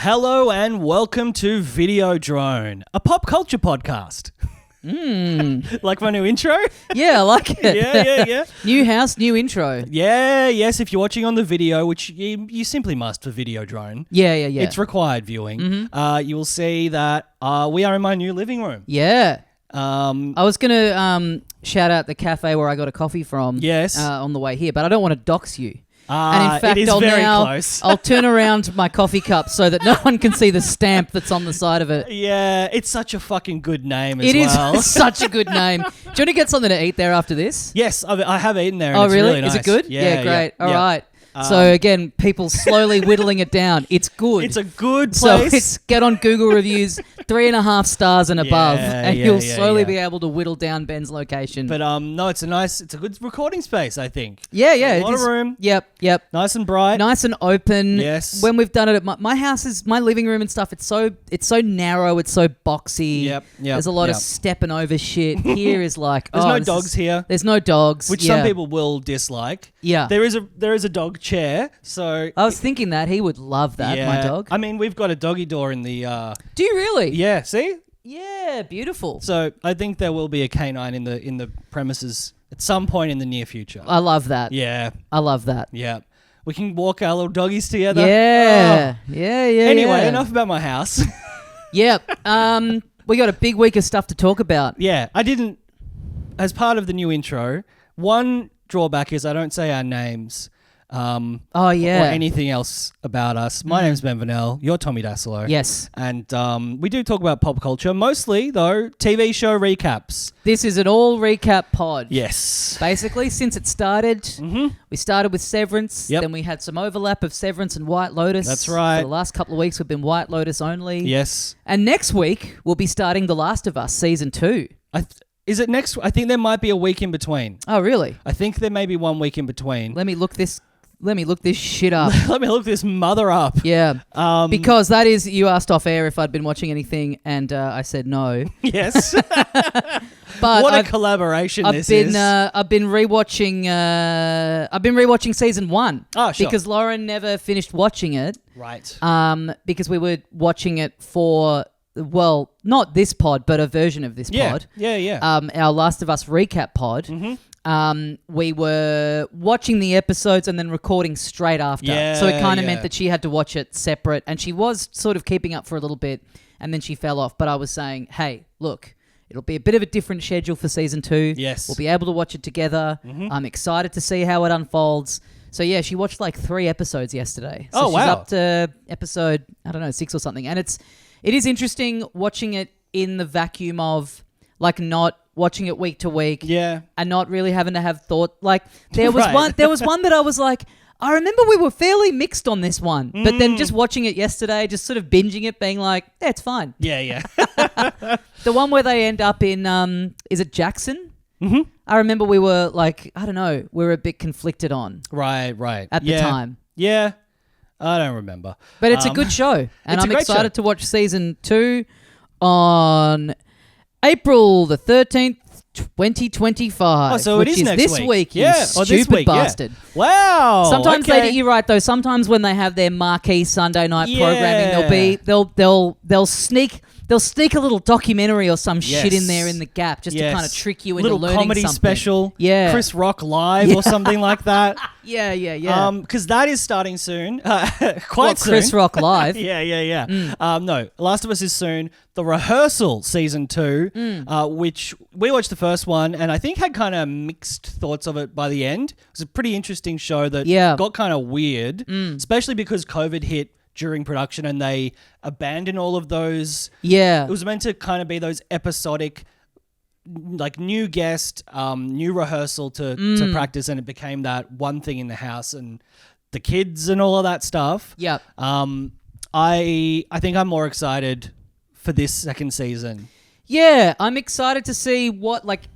Hello and welcome to Videodrone, a pop culture podcast. Like my new intro? Yeah, I like it. Yeah. New house, new intro. Yes, if you're watching on the video, which you simply must for Videodrone. Yeah. It's required viewing. You will see that we are in my new living room. Yeah. I was going to shout out the cafe where I got a coffee from on the way here, but I don't want to dox you. And in fact, it is very close. I'll turn around my coffee cup so that no one can see the stamp that's on the side of it. Yeah, it's such a fucking good name as It well. is such a good name. Do you want to get something to eat there after this? Yes, I have eaten there. And Oh, it's really? nice. Is it good? Yeah, great. Yeah, All right. So again, people slowly whittling it down. It's good. It's a good place. So it's get on Google reviews, 3.5 stars and above, and you'll slowly be able to whittle down Ben's location. But no, it's a good recording space, I think. Yeah. A lot of room. Yep. Nice and bright. Nice and open. Yes. When we've done it at my house is my living room and stuff. It's so narrow. It's so boxy. Yep. There's a lot of stepping over shit. Here is like there's no dogs here. There's no dogs, which some people will dislike. Yeah. There is a dog chair. So I was thinking that he would love that. My dog. I mean, we've got a doggy door in the. Do you really? Yeah. See. Yeah. Beautiful. So I think there will be a canine in the premises at some point in the near future. I love that. Yeah. I love that. Yeah. We can walk our little doggies together. Yeah. Oh. Yeah. Anyway, enough about my house. Yep. We got a big week of stuff to talk about. Yeah. I didn't, as part of the new intro, one drawback is I don't say our names. Or anything else about us. My name's Ben Vanel. You're Tommy Dasilo. Yes. And we do talk about pop culture, mostly, though, TV show recaps. This is an all recap pod. Yes. Basically, since it started, we started with Severance. Yep. Then we had some overlap of Severance and White Lotus. That's right. For the last couple of weeks, we've been White Lotus only. Yes. And next week, we'll be starting The Last of Us Season 2. Is it next? I think there might be a week in between. Oh, really? I think there may be 1 week in between. Let me look this shit up. Let me look this mother up. Yeah. Because that is, you asked off air if I'd been watching anything, and I said no. Yes. But what a collaboration this is. I've been rewatching season 1. Oh, sure. Because Lauren never finished watching it. Right. Because we were watching it for, well, not this pod, but a version of this pod. Yeah. Our Last of Us recap pod. We were watching the episodes and then recording straight after. So it kind of meant that she had to watch it separate, and she was sort of keeping up for a little bit, and then she fell off. But I was saying, hey, look, it'll be a bit of a different schedule for season 2. Yes. We'll be able to watch it together. I'm excited to see how it unfolds. So yeah, she watched like 3 episodes yesterday. So she's up to episode, 6 or something. And it is interesting watching it in the vacuum of like not watching it week to week, and not really having to have thought. Like there was one that I was like, I remember we were fairly mixed on this one, but then just watching it yesterday, just sort of binging it, being like, yeah, it's fine. Yeah. The one where they end up in, is it Jackson? I remember we were like, I don't know, we were a bit conflicted on. Right. At the time. Yeah. I don't remember. But it's a good show, and I'm excited to watch season 2 on April the 13th, 2025. Oh, so which it is next this week. You stupid this week, bastard. Yeah. Wow. Sometimes you're right though. Sometimes when they have their marquee Sunday night programming, they'll sneak a little documentary or some shit in there in the gap just to kind of trick you into learning something. Little comedy special. Yeah. Chris Rock live or something like that. Yeah. Because that is starting soon. Quite soon. Chris Rock live. Yeah. No, Last of Us is soon. The Rehearsal season 2, which we watched the first one and I think had kind of mixed thoughts of it by the end. It was a pretty interesting show that got kind of weird, especially because COVID hit during production and they abandoned all of those. Yeah. It was meant to kind of be those episodic, like new guest, new rehearsal to practice, and it became that one thing in the house and the kids and all of that stuff. Yeah. I think I'm more excited for this second season. Yeah, I'm excited to see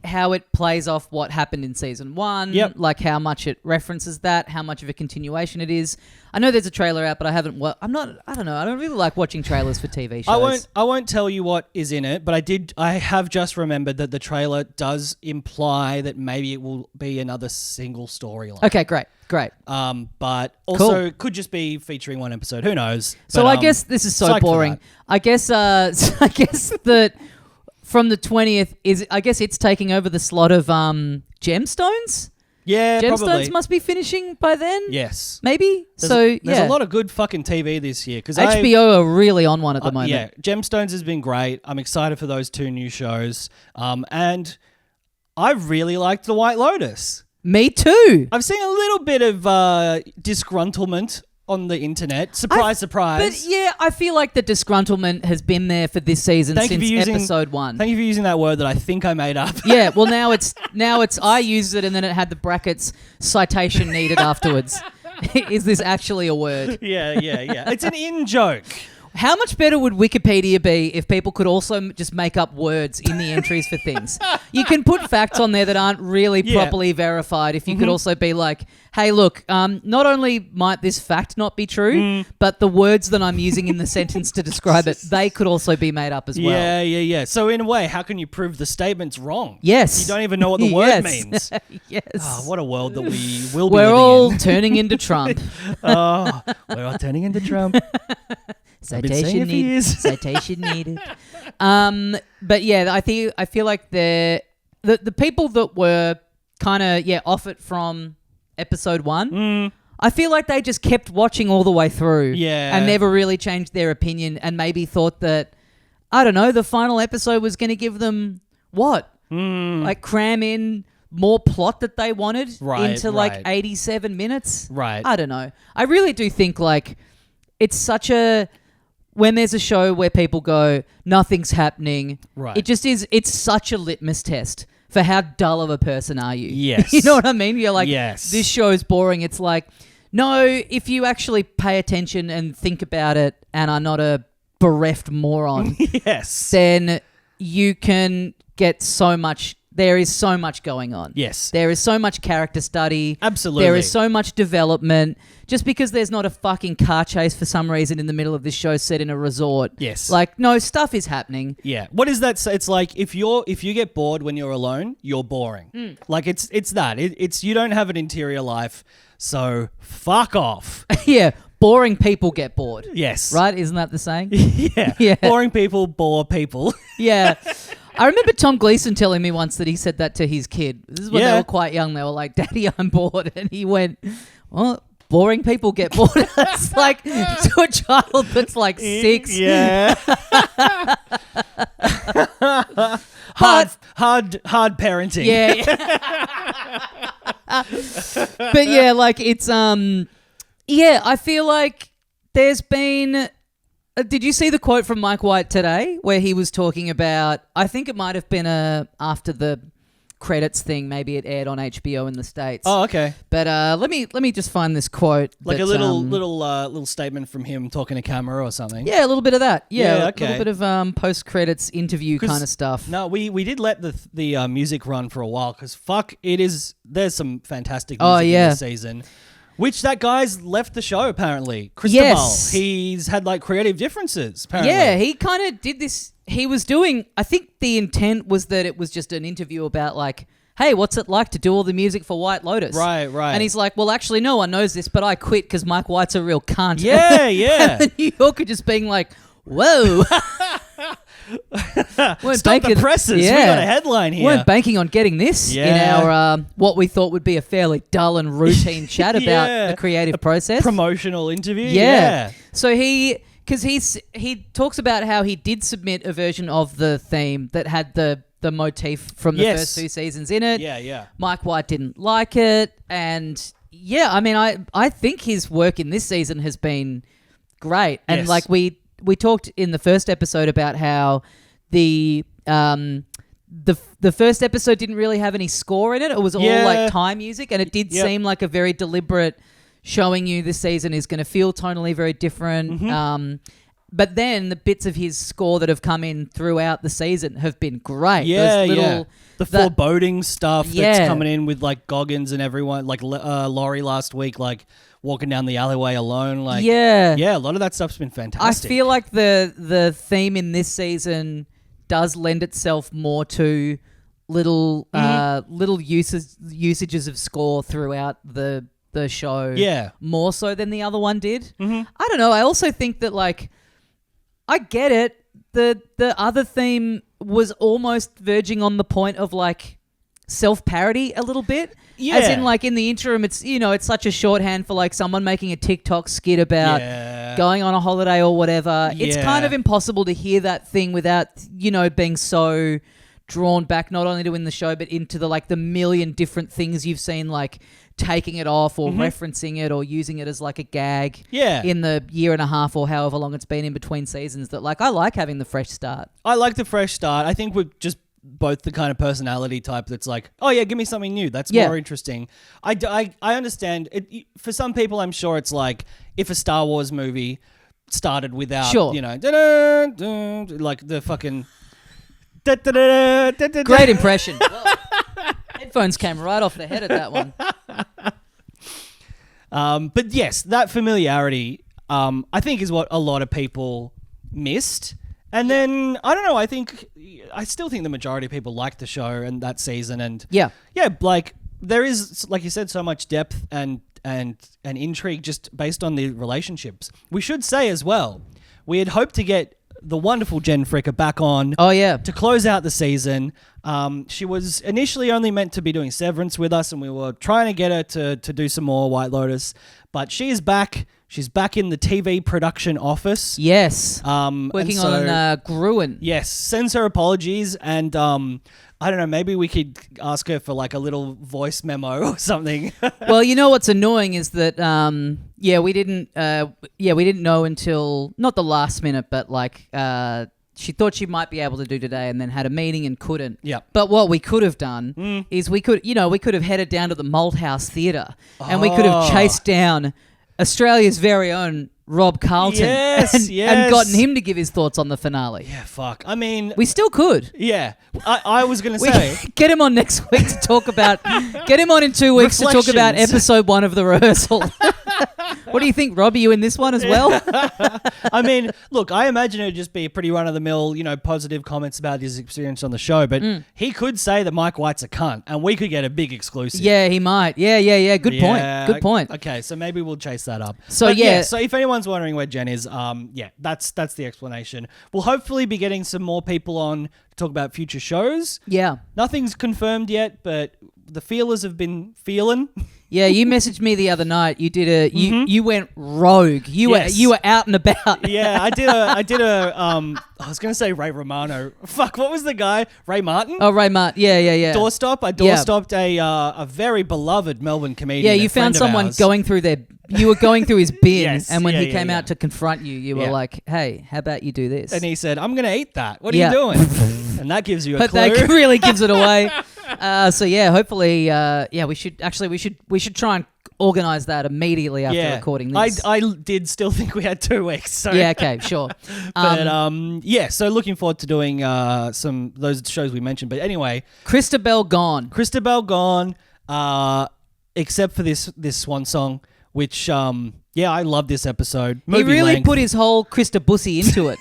how it plays off what happened in season 1. Yep. Like how much it references that, how much of a continuation it is. I know there's a trailer out, but I haven't. I don't know. I don't really like watching trailers for TV shows. I won't tell you what is in it, but I have just remembered that the trailer does imply that maybe it will be another single storyline. Okay, great. But also could just be featuring one episode. Who knows? So I guess this is so boring. I guess that from the 20th it's taking over the slot of Gemstones. Yeah, Gemstones probably. must be finishing by then. Yes, maybe. There's a lot of good fucking TV this year because HBO are really on one at the moment. Yeah, Gemstones has been great. I'm excited for those 2 new shows. And I really liked the White Lotus. Me too. I've seen a little bit of disgruntlement on the internet. Surprise. But yeah, I feel like the disgruntlement has been there for this season since episode 1. Thank you for using that word that I think I made up. Yeah, well now it's I used it and then it had the brackets citation needed afterwards. Is this actually a word? Yeah. It's an in-joke. How much better would Wikipedia be if people could also just make up words in the entries for things? You can put facts on there that aren't really properly verified. If you could also be like, hey, look, not only might this fact not be true, but the words that I'm using in the sentence to describe it, they could also be made up as well. Yeah. So in a way, how can you prove the statement's wrong? Yes. You don't even know what the word means. Yes. Oh, what a world that we will be We're living all in. turning into Trump. Oh, we're all turning into Trump. Citation needed. But yeah, I feel like the people that were kind of off it from episode 1, I feel like they just kept watching all the way through, and never really changed their opinion, and maybe thought that, I don't know, the final episode was going to give them what, like cram in more plot that they wanted into like 87 minutes. Right. I don't know. I really do think like it's such a. When there's a show where people go, nothing's happening, it just is, it's such a litmus test for how dull of a person are you. Yes. You know what I mean? You're like, yes. This show's boring. It's like, no, if you actually pay attention and think about it and are not a bereft moron, yes, then you can get so much. There is so much going on. Yes. There is so much character study. Absolutely. There is so much development. Just because there's not a fucking car chase for some reason in the middle of this show set in a resort. Yes. Like, no, stuff is happening. Yeah. What is that? It's like if you get bored when you're alone, you're boring. Like it's that. It's you don't have an interior life, so fuck off. Yeah. Boring people get bored. Yes. Right? Isn't that the saying? Yeah. Boring people bore people. Yeah. I remember Tom Gleason telling me once that he said that to his kid. This is when they were quite young. They were like, Daddy, I'm bored. And he went, well, boring people get bored. It's like to a child that's like 6. Yeah. hard parenting. Yeah. But yeah, like it's, I feel like there's been... did you see the quote from Mike White today where he was talking about, I think it might have been after the credits thing, maybe it aired on HBO in the States. Oh, okay. But let me just find this quote. Like a little statement from him talking to camera or something. Yeah, a little bit of that. Yeah, okay. A little bit of post-credits interview kind of stuff. No, we did let the music run for a while because there's some fantastic music in this season. Which that guy's left the show, apparently. Cristobal. Yes. He's had, like, creative differences, apparently. Yeah, he kind of did this. He was doing... I think the intent was that it was just an interview about, like, hey, what's it like to do all the music for White Lotus? Right. And he's like, well, actually, no one knows this, but I quit because Mike White's a real cunt. Yeah. And the New Yorker just being like, whoa. Stop the presses. Yeah. We got a headline here. Weren't banking on getting this in our what we thought would be a fairly dull and routine chat about the creative process. Promotional interview. Yeah. So he talks about how he did submit a version of the theme that had the motif from the first 2 seasons in it. Yeah. Mike White didn't like it, and I mean, I think his work in this season has been great, and like we talked in the first episode about how the first episode didn't really have any score in it. It was all like time music, and it did seem like a very deliberate showing you this season is going to feel tonally very different. But then the bits of his score that have come in throughout the season have been great. Yeah, the foreboding stuff that's coming in with like Goggins and everyone, like Laurie last week, like walking down the alleyway alone. Like, a lot of that stuff's been fantastic. I feel like the theme in this season does lend itself more to little usages of score throughout the show. Yeah, more so than the other one did. I don't know. I also think that like. I get it. The other theme was almost verging on the point of like self-parody a little bit. Yeah. As in like in the interim, it's, it's such a shorthand for like someone making a TikTok skit about going on a holiday or whatever. Yeah. It's kind of impossible to hear that thing without, being so drawn back not only to win the show but into the million different things you've seen, like taking it off or referencing it or using it as like a gag in the year and a half or however long it's been in between seasons. That like I like having the fresh start. I like the fresh start. I think we're just both the kind of personality type that's like, oh yeah, give me something new. That's more interesting. I understand it. For some people, I'm sure it's like if a Star Wars movie started without, like the fucking... Great impression. Headphones came right off the head at that one. But yes, that familiarity, I think is what a lot of people missed. And then, I don't know, I still think the majority of people liked the show and that season. And like there is, like you said, so much depth and intrigue just based on the relationships. We should say as well, we had hoped to get the wonderful Jen Fricker back on to close out the season. She was initially only meant to be doing Severance with us, and we were trying to get her to do some more White Lotus, but she is back. She's back in the TV production office. Yes. Working on Gruen. Yes. Sends her apologies, and I don't know, maybe we could ask her for like a little voice memo or something. Well, what's annoying is that we didn't know until not the last minute, but like she thought she might be able to do today and then had a meeting and couldn't. Yeah. But what we could have done is we could have headed down to the Malthouse Theatre and we could have chased down Australia's very own Rob Carlton and gotten him to give his thoughts on the finale. Yeah, fuck. I mean... We still could. Yeah. I was going to say... Get him on next week to talk about... Get him on in 2 weeks to talk about episode 1 of The Rehearsal. What do you think, Rob? Are you in this one as well? I mean, look, I imagine it would just be pretty run-of-the-mill, positive comments about his experience on the show, but he could say that Mike White's a cunt, and we could get a big exclusive. Yeah, he might. Yeah. Good point. Okay, so maybe we'll chase that up. So, so if anyone's wondering where Jen is, that's the explanation. We'll hopefully be getting some more people on to talk about future shows. Yeah. Nothing's confirmed yet, but the feelers have been feeling. Yeah, you messaged me the other night. You did you went rogue. You were out and about. Yeah, I did a I was going to say Ray Romano. Fuck, what was the guy? Ray Martin? Oh, Ray Martin. Yeah. Doorstop. I doorstopped a very beloved Melbourne comedian. Yeah, you found someone going through you were going through his bin, and when he came out to confront you, you were like, "Hey, how about you do this?" And he said, "I'm going to eat that. What are you doing?" And that gives you a clue. That really gives it away. So yeah, hopefully, we should try and organise that immediately after recording this. I did still think we had 2 weeks. So. Yeah, okay, sure. But so looking forward to doing those shows we mentioned. But anyway, Christabel gone, except for this swan song, which I love this episode. He really put his whole Krista Bussy into it.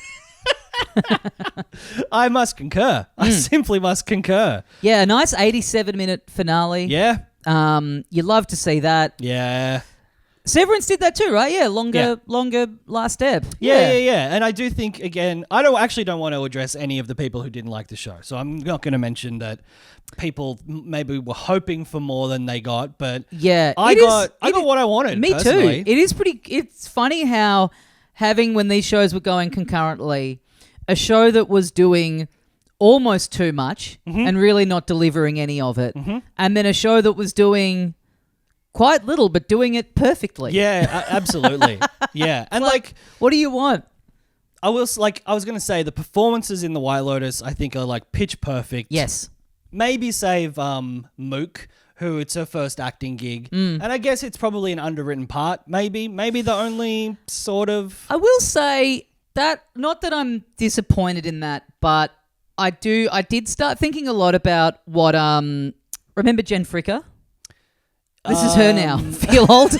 I must concur. I simply must concur. Yeah, a nice 87-minute finale. Yeah. You love to see that. Yeah. Severance did that too, right? Yeah, longer last step. Yeah. And I do think, again, I don't want to address any of the people who didn't like the show. So I'm not going to mention that people maybe were hoping for more than they got, but I got what I wanted. Me personally. too. It's funny how when these shows were going concurrently, a show that was doing almost too much and really not delivering any of it, and then a show that was doing quite little but doing it perfectly. Yeah, absolutely. Yeah. And like, what do you want? I was going to say the performances in the White Lotus I think are like pitch perfect. Yes. Maybe save Mook, who it's her first acting gig. And I guess it's probably an underwritten part, maybe the only sort of... I will say Not that I'm disappointed in that, but I did start thinking a lot about what remember Jen Fricker? This is her now. Feel old?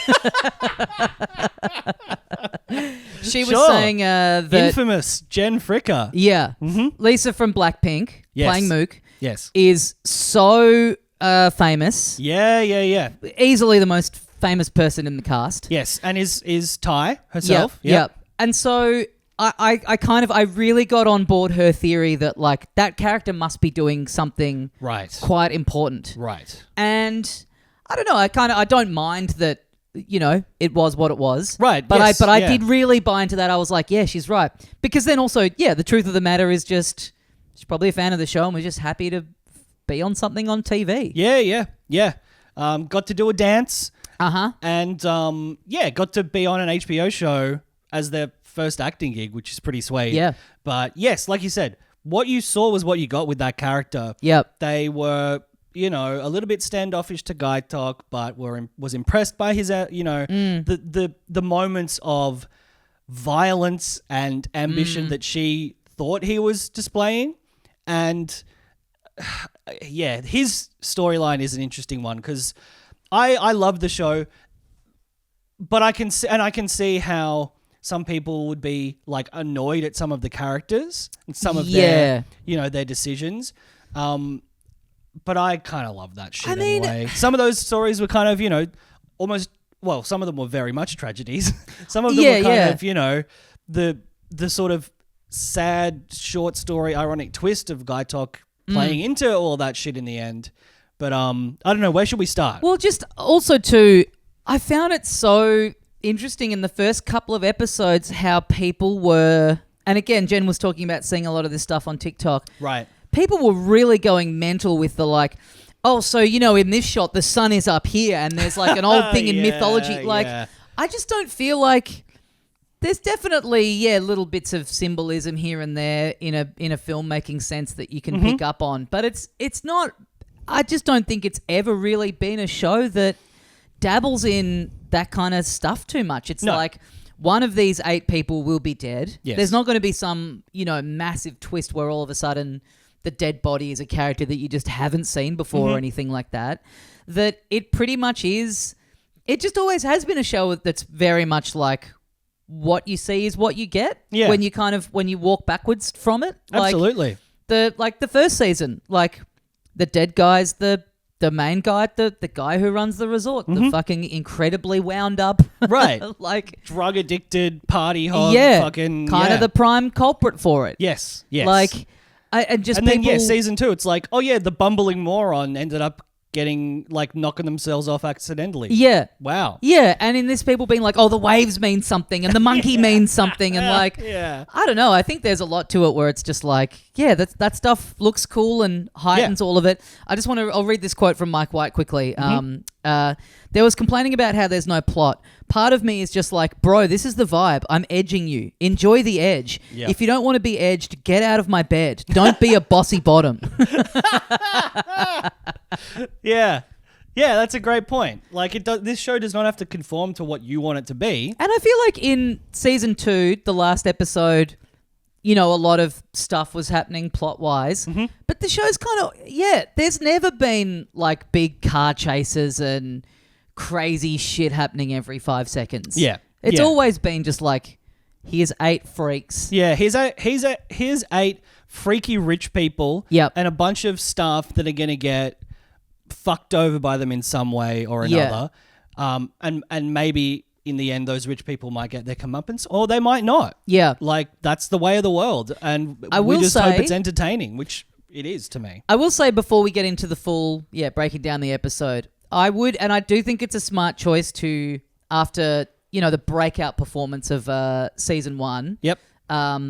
She was saying that infamous Jen Fricker. Yeah. Mm-hmm. Lisa from Blackpink playing Mook. Yes. Is so famous. Yeah. Easily the most famous person in the cast. Yes, and is Thai herself. Yep. And so I really got on board her theory that like that character must be doing something quite important. Right. And I don't know, I don't mind that, you know, it was what it was. Right. But I did really buy into that. I was like, yeah, she's right. Because then also, the truth of the matter is just she's probably a fan of the show and was just happy to be on something on TV. Yeah. Got to do a dance. And got to be on an HBO show as their first acting gig, which is pretty sweet. Yeah. But yes, like you said, what you saw was what you got with that character. Yep. They were, you know, a little bit standoffish to guy talk, but was impressed by his, the moments of violence and ambition that she thought he was displaying. And his storyline is an interesting one because I love the show, but I can see how some people would be like annoyed at some of the characters and some of their decisions. But I kind of love that shit anyway. Some of those stories were kind of, you know, almost, well, some of them were very much tragedies. Some of them were kind of, you know, the sort of sad short story, ironic twist of guy talk playing into all that shit in the end. But I don't know, where should we start? Well, just also too, I found it so interesting in the first couple of episodes how people were, and again, Jen was talking about seeing a lot of this stuff on TikTok. Right. People were really going mental with the like, oh, so, you know, in this shot, the sun is up here and there's like an old thing in mythology. Like, I just don't feel like there's definitely, little bits of symbolism here and there in a filmmaking sense that you can pick up on. But it's not, I just don't think it's ever really been a show that dabbles in that kind of stuff too much. It's like one of these 8 people will be dead. Yes. There's not going to be some, you know, massive twist where all of a sudden the dead body is a character that you just haven't seen before or anything like that. That it pretty much is, it just always has been a show that's very much like what you see is what you get when you walk backwards from it. Absolutely. Like the first season, like the dead guy's the main guy, the guy who runs the resort, the fucking incredibly wound up, right? like drug addicted party hog, fucking kind of the prime culprit for it. Yes. Like, and then season 2, it's like, oh yeah, the bumbling moron ended up getting like knocking themselves off accidentally. Yeah. Wow. Yeah, and in this, people being like, oh, the waves mean something, and the monkey means something, and like, I don't know. I think there's a lot to it where it's just like, that stuff looks cool and heightens all of it. I'll read this quote from Mike White quickly. There was complaining about how there's no plot. Part of me is just like, bro, this is the vibe. I'm edging you. Enjoy the edge. Yep. If you don't want to be edged, get out of my bed. Don't be a bossy bottom. Yeah, that's a great point. Like, this show does not have to conform to what you want it to be. And I feel like in season 2, the last episode, you know, a lot of stuff was happening plot-wise. But the show's kind of, there's never been like big car chases and crazy shit happening every 5 seconds. It's always been just like, here's 8 freaks. Here's 8 freaky rich people. And a bunch of staff that are going to get fucked over by them in some way or another. And maybe in the end, those rich people might get their comeuppance, or they might not. Like, that's the way of the world. And we just hope it's entertaining, which it is to me. I will say, before we get into the full, breaking down the episode, I do think it's a smart choice to, after, you know, the breakout performance of season 1.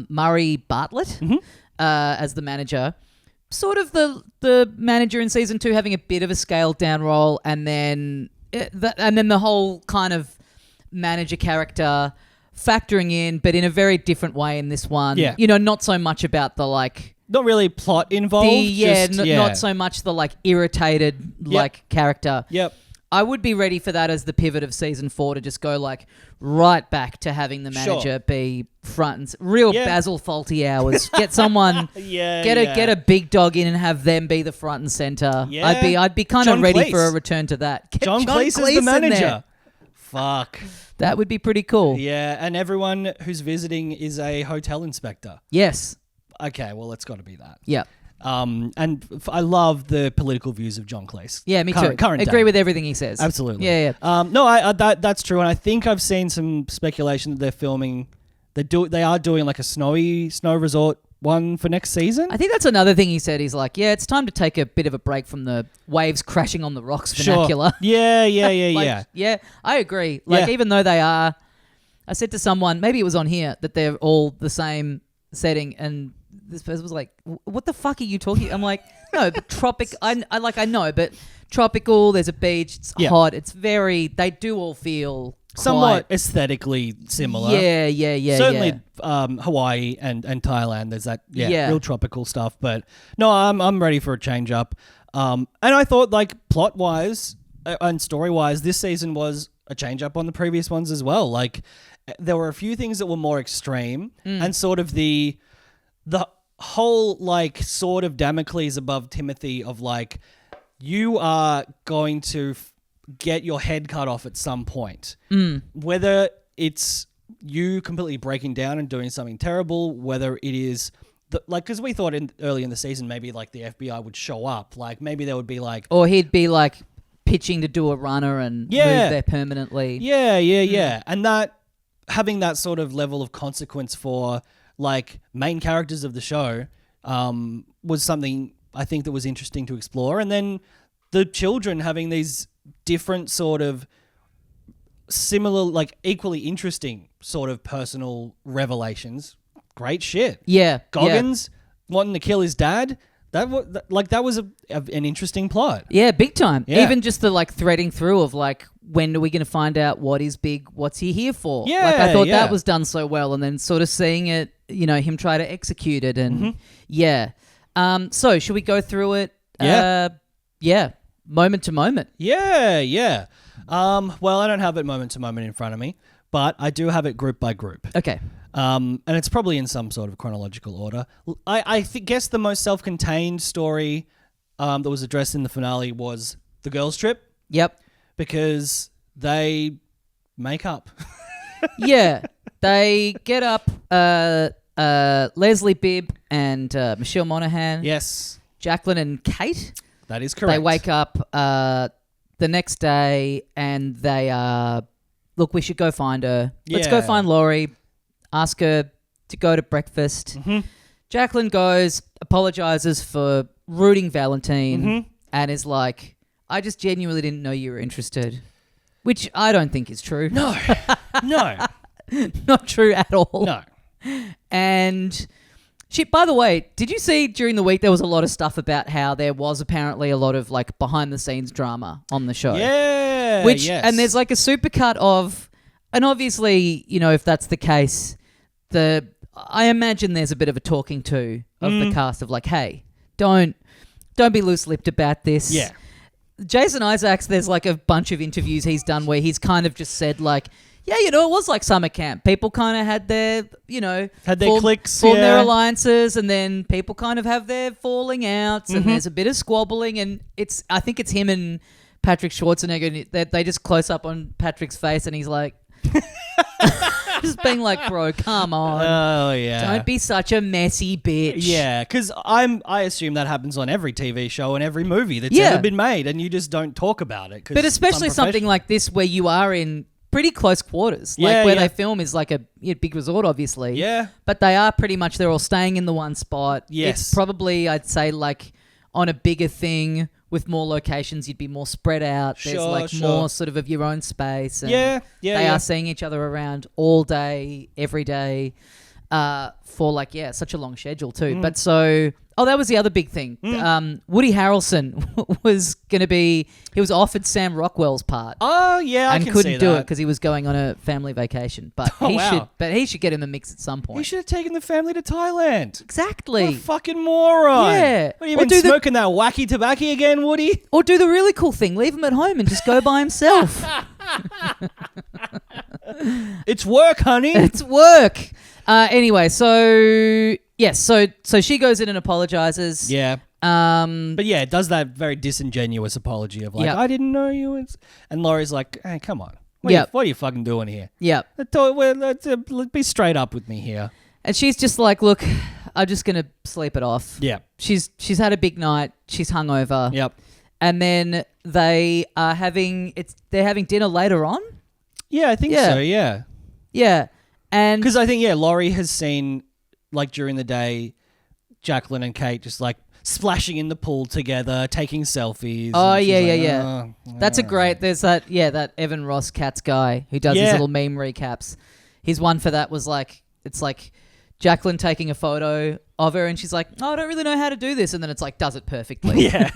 Murray Bartlett as the manager. Sort of the manager in season 2 having a bit of a scaled down role, and then the whole kind of manager character factoring in, but in a very different way in this one. You know, not so much about the like, not really plot involved. Not so much the like irritated like character. I would be ready for that as the pivot of season 4 to just go like right back to having the manager be front and real Basil Fawlty hours. Get someone, get a big dog in and have them be the front and center. Yeah. I'd be kind of ready for a return to that. Get John Cleese is the manager. Fuck. That would be pretty cool. Yeah, and everyone who's visiting is a hotel inspector. Yes. Okay, well, it's got to be that. Yeah. And I love the political views of John Cleese. Yeah, me too. Agree with everything he says. Absolutely. Yeah. No, that's true, and I think I've seen some speculation that they're filming. They are doing like a snow resort one for next season. I think that's another thing he said. He's like, yeah, it's time to take a bit of a break from the waves crashing on the rocks vernacular. Yeah. Yeah, I agree. Even though they are, I said to someone, maybe it was on here, that they're all the same setting, and this person was like, what the fuck are you talking? I'm like, no, but I know, but tropical, there's a beach, it's hot, it's they do all feel somewhat aesthetically similar. Yeah. Certainly Hawaii and Thailand, there's that real tropical stuff. But no, I'm ready for a change up. And I thought like plot-wise and story-wise, this season was a change up on the previous ones as well. Like there were a few things that were more extreme and sort of the whole like sort of Damocles above Timothy of like you are going to get your head cut off at some point. Whether it's you completely breaking down and doing something terrible, whether it is because we thought early in the season maybe like the FBI would show up, like maybe there would be like, or he'd be like pitching to do a runner and move there permanently. Yeah. And that having that sort of level of consequence for like main characters of the show was something I think that was interesting to explore. And then the children having these different sort of similar, like equally interesting sort of personal revelations. Great shit. Yeah. Goggins wanting to kill his dad. That was an interesting plot. Yeah, big time. Yeah. Even just the like threading through of like, when are we going to find out what is big? What's he here for? Yeah, like I thought that was done so well, and then sort of seeing it, him try to execute it, and So should we go through it? Yeah. Moment to moment. Yeah. Well, I don't have it moment to moment in front of me, but I do have it group by group. Okay. And it's probably in some sort of chronological order. I guess the most self-contained story that was addressed in the finale was the girls' trip. Yep. Because they make up. Yeah. They get up Leslie Bibb and Michelle Monaghan. Yes. Jacqueline and Kate. That is correct. They wake up the next day and they look, we should go find her. Let's go find Laurie. Ask her to go to breakfast. Mm-hmm. Jacqueline goes, apologizes for rooting Valentine, and is like, I just genuinely didn't know you were interested. Which I don't think is true. No. Not true at all. No. And shit, by the way, did you see during the week there was a lot of stuff about how there was apparently a lot of like behind the scenes drama on the show? Yeah. And there's like a supercut of, and obviously, if that's the case, I imagine there's a bit of a talking to of the cast of like, hey, don't be loose-lipped about this. Yeah. Jason Isaacs, there's like a bunch of interviews he's done where he's kind of just said like, yeah, it was like summer camp. People kind of had their, cliques, formed their alliances, and then people kind of have their falling outs, and there's a bit of squabbling, and I think it's him and Patrick Schwarzenegger, and they just close up on Patrick's face, and he's like, just being like, bro, come on. Oh, yeah. Don't be such a messy bitch. Yeah, because I assume that happens on every TV show and every movie that's ever been made, and you just don't talk about it. But especially something like this where you are in pretty close quarters. Where they film is like a big resort, obviously. Yeah. But they are pretty much, they're all staying in the one spot. Yes. It's probably, I'd say, like on a bigger thing with more locations, you'd be more spread out. There's more sort of your own space. And they are seeing each other around all day, every day. for like, such a long schedule too. But so, that was the other big thing. Woody Harrelson was going to be, he was offered Sam Rockwell's part. Oh yeah, and couldn't do it because he was going on a family vacation. But he should get in the mix at some point. He should have taken the family to Thailand. Exactly. What a fucking moron. Yeah. What, have you been smoking that wacky tobacco again, Woody? Or do the really cool thing, leave him at home and just go by himself. It's work, honey. It's work. Anyway, so yes, so she goes in and apologizes. Yeah. But yeah, it does that very disingenuous apology of like, I didn't know you. And Laurie's like, hey, come on. What are you fucking doing here? Yeah. Let's be straight up with me here. And she's just like, look, I'm just going to sleep it off. Yeah. She's had a big night. She's hungover. Yep. And then they're having dinner later on. Yeah, I think so. Yeah. Yeah. And because I think, Laurie has seen, like, during the day, Jacqueline and Kate just, like, splashing in the pool together, taking selfies. Oh, yeah. That's a great, there's that Evan Ross Katz guy who does his little meme recaps. His one for that was, like, it's like Jacqueline taking a photo of her and she's like, I don't really know how to do this. And then it's like, does it perfectly. Yeah.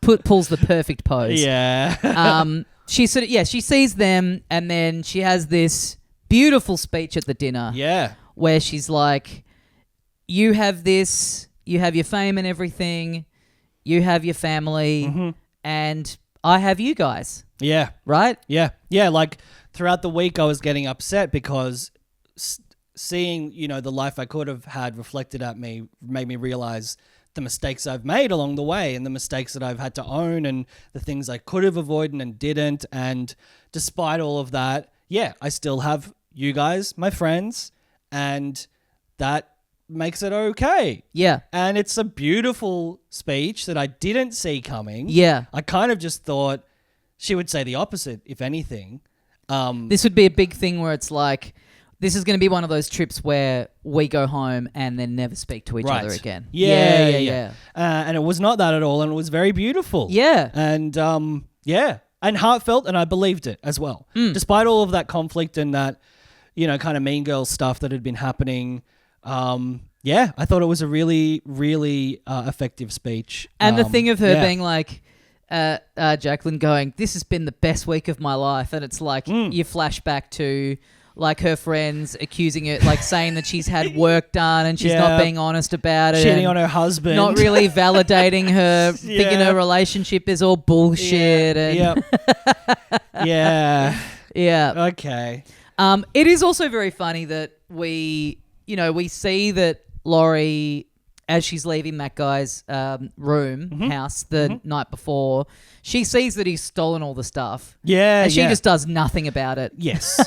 Pulls the perfect pose. Yeah. She sort of, she sees them and then she has this beautiful speech at the dinner. Yeah. Where she's like, you have this, you have your fame and everything, you have your family, and I have you guys. Yeah. Right? Yeah. Yeah, like throughout the week I was getting upset because seeing, the life I could have had reflected at me made me realize the mistakes I've made along the way and the mistakes that I've had to own and the things I could have avoided and didn't. And despite all of that, I still have you guys, my friends, and that makes it okay. Yeah. And it's a beautiful speech that I didn't see coming. Yeah. I kind of just thought she would say the opposite, if anything. This would be a big thing where it's like, this is going to be one of those trips where we go home and then never speak to each other again. Yeah. And it was not that at all, and it was very beautiful. Yeah. And, and heartfelt, and I believed it as well. Despite all of that conflict and that, kind of mean girl stuff that had been happening, I thought it was a really, really effective speech. And the thing of her being like, Jacqueline going, this has been the best week of my life. And it's like, you flash back to like her friends accusing her, like saying that she's had work done and she's not being honest about it. Cheating on her husband. Not really validating her, thinking her relationship is all bullshit. Yeah. Yeah. Okay. It is also very funny that we see that Laurie, as she's leaving that guy's house the night before, she sees that he's stolen all the stuff. Yeah, and she just does nothing about it. Yes.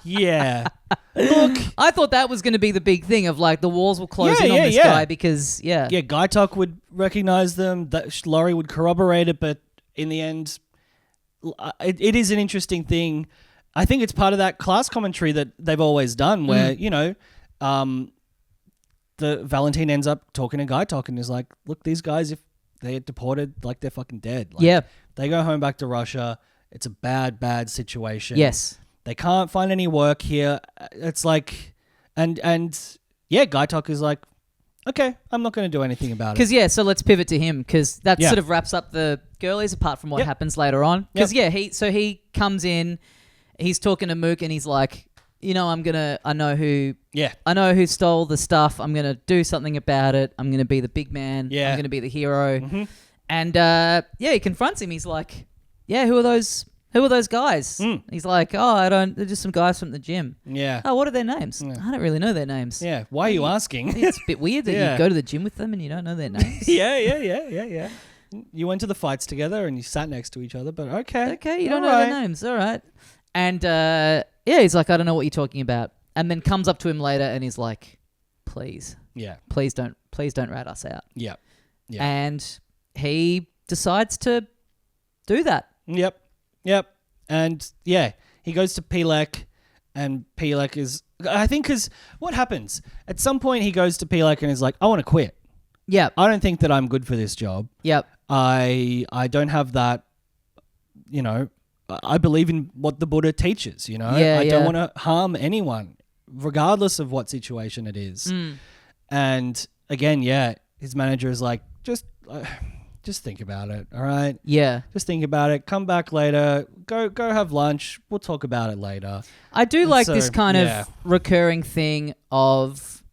Yeah. Look, I thought that was going to be the big thing of like the walls will close in on this guy because Guy Talk would recognize them. That Laurie would corroborate it, but in the end, it is an interesting thing. I think it's part of that class commentary that they've always done, where the Valentine ends up talking to Guy Talk and is like, "Look, these guys, if they get deported, like they're fucking dead. Like, they go home back to Russia. It's a bad, bad situation. Yes." They can't find any work here. It's like, and Guy Talk is like, okay, I'm not going to do anything about it. Because so let's pivot to him because that sort of wraps up the girlies apart from what happens later on. Because he comes in, he's talking to Mook and he's like, I know who stole the stuff. I'm gonna do something about it. I'm gonna be the big man. I'm gonna be the hero. Mm-hmm. And he confronts him. He's like, who are those? Who are those guys? He's like, they're just some guys from the gym. Yeah. Oh, what are their names? I don't really know their names. Yeah. Why are you asking? It's a bit weird that you go to the gym with them and you don't know their names. Yeah. You went to the fights together and you sat next to each other, but okay. Okay, you don't know their names. All right. And he's like, I don't know what you're talking about. And then comes up to him later and he's like, please. Yeah. Please don't rat us out. Yeah. And he decides to do that. Yep. And he goes to Pelek and Pelek is, I think, because what happens? At some point he goes to Pelek and is like, I want to quit. Yep. I don't think that I'm good for this job. Yep. I don't have that, I believe in what the Buddha teaches, I don't want to harm anyone regardless of what situation it is. And again, his manager is like, just think about it, all right? Yeah. Just think about it. Come back later. Go have lunch. We'll talk about it later. I do like this kind of recurring thing of,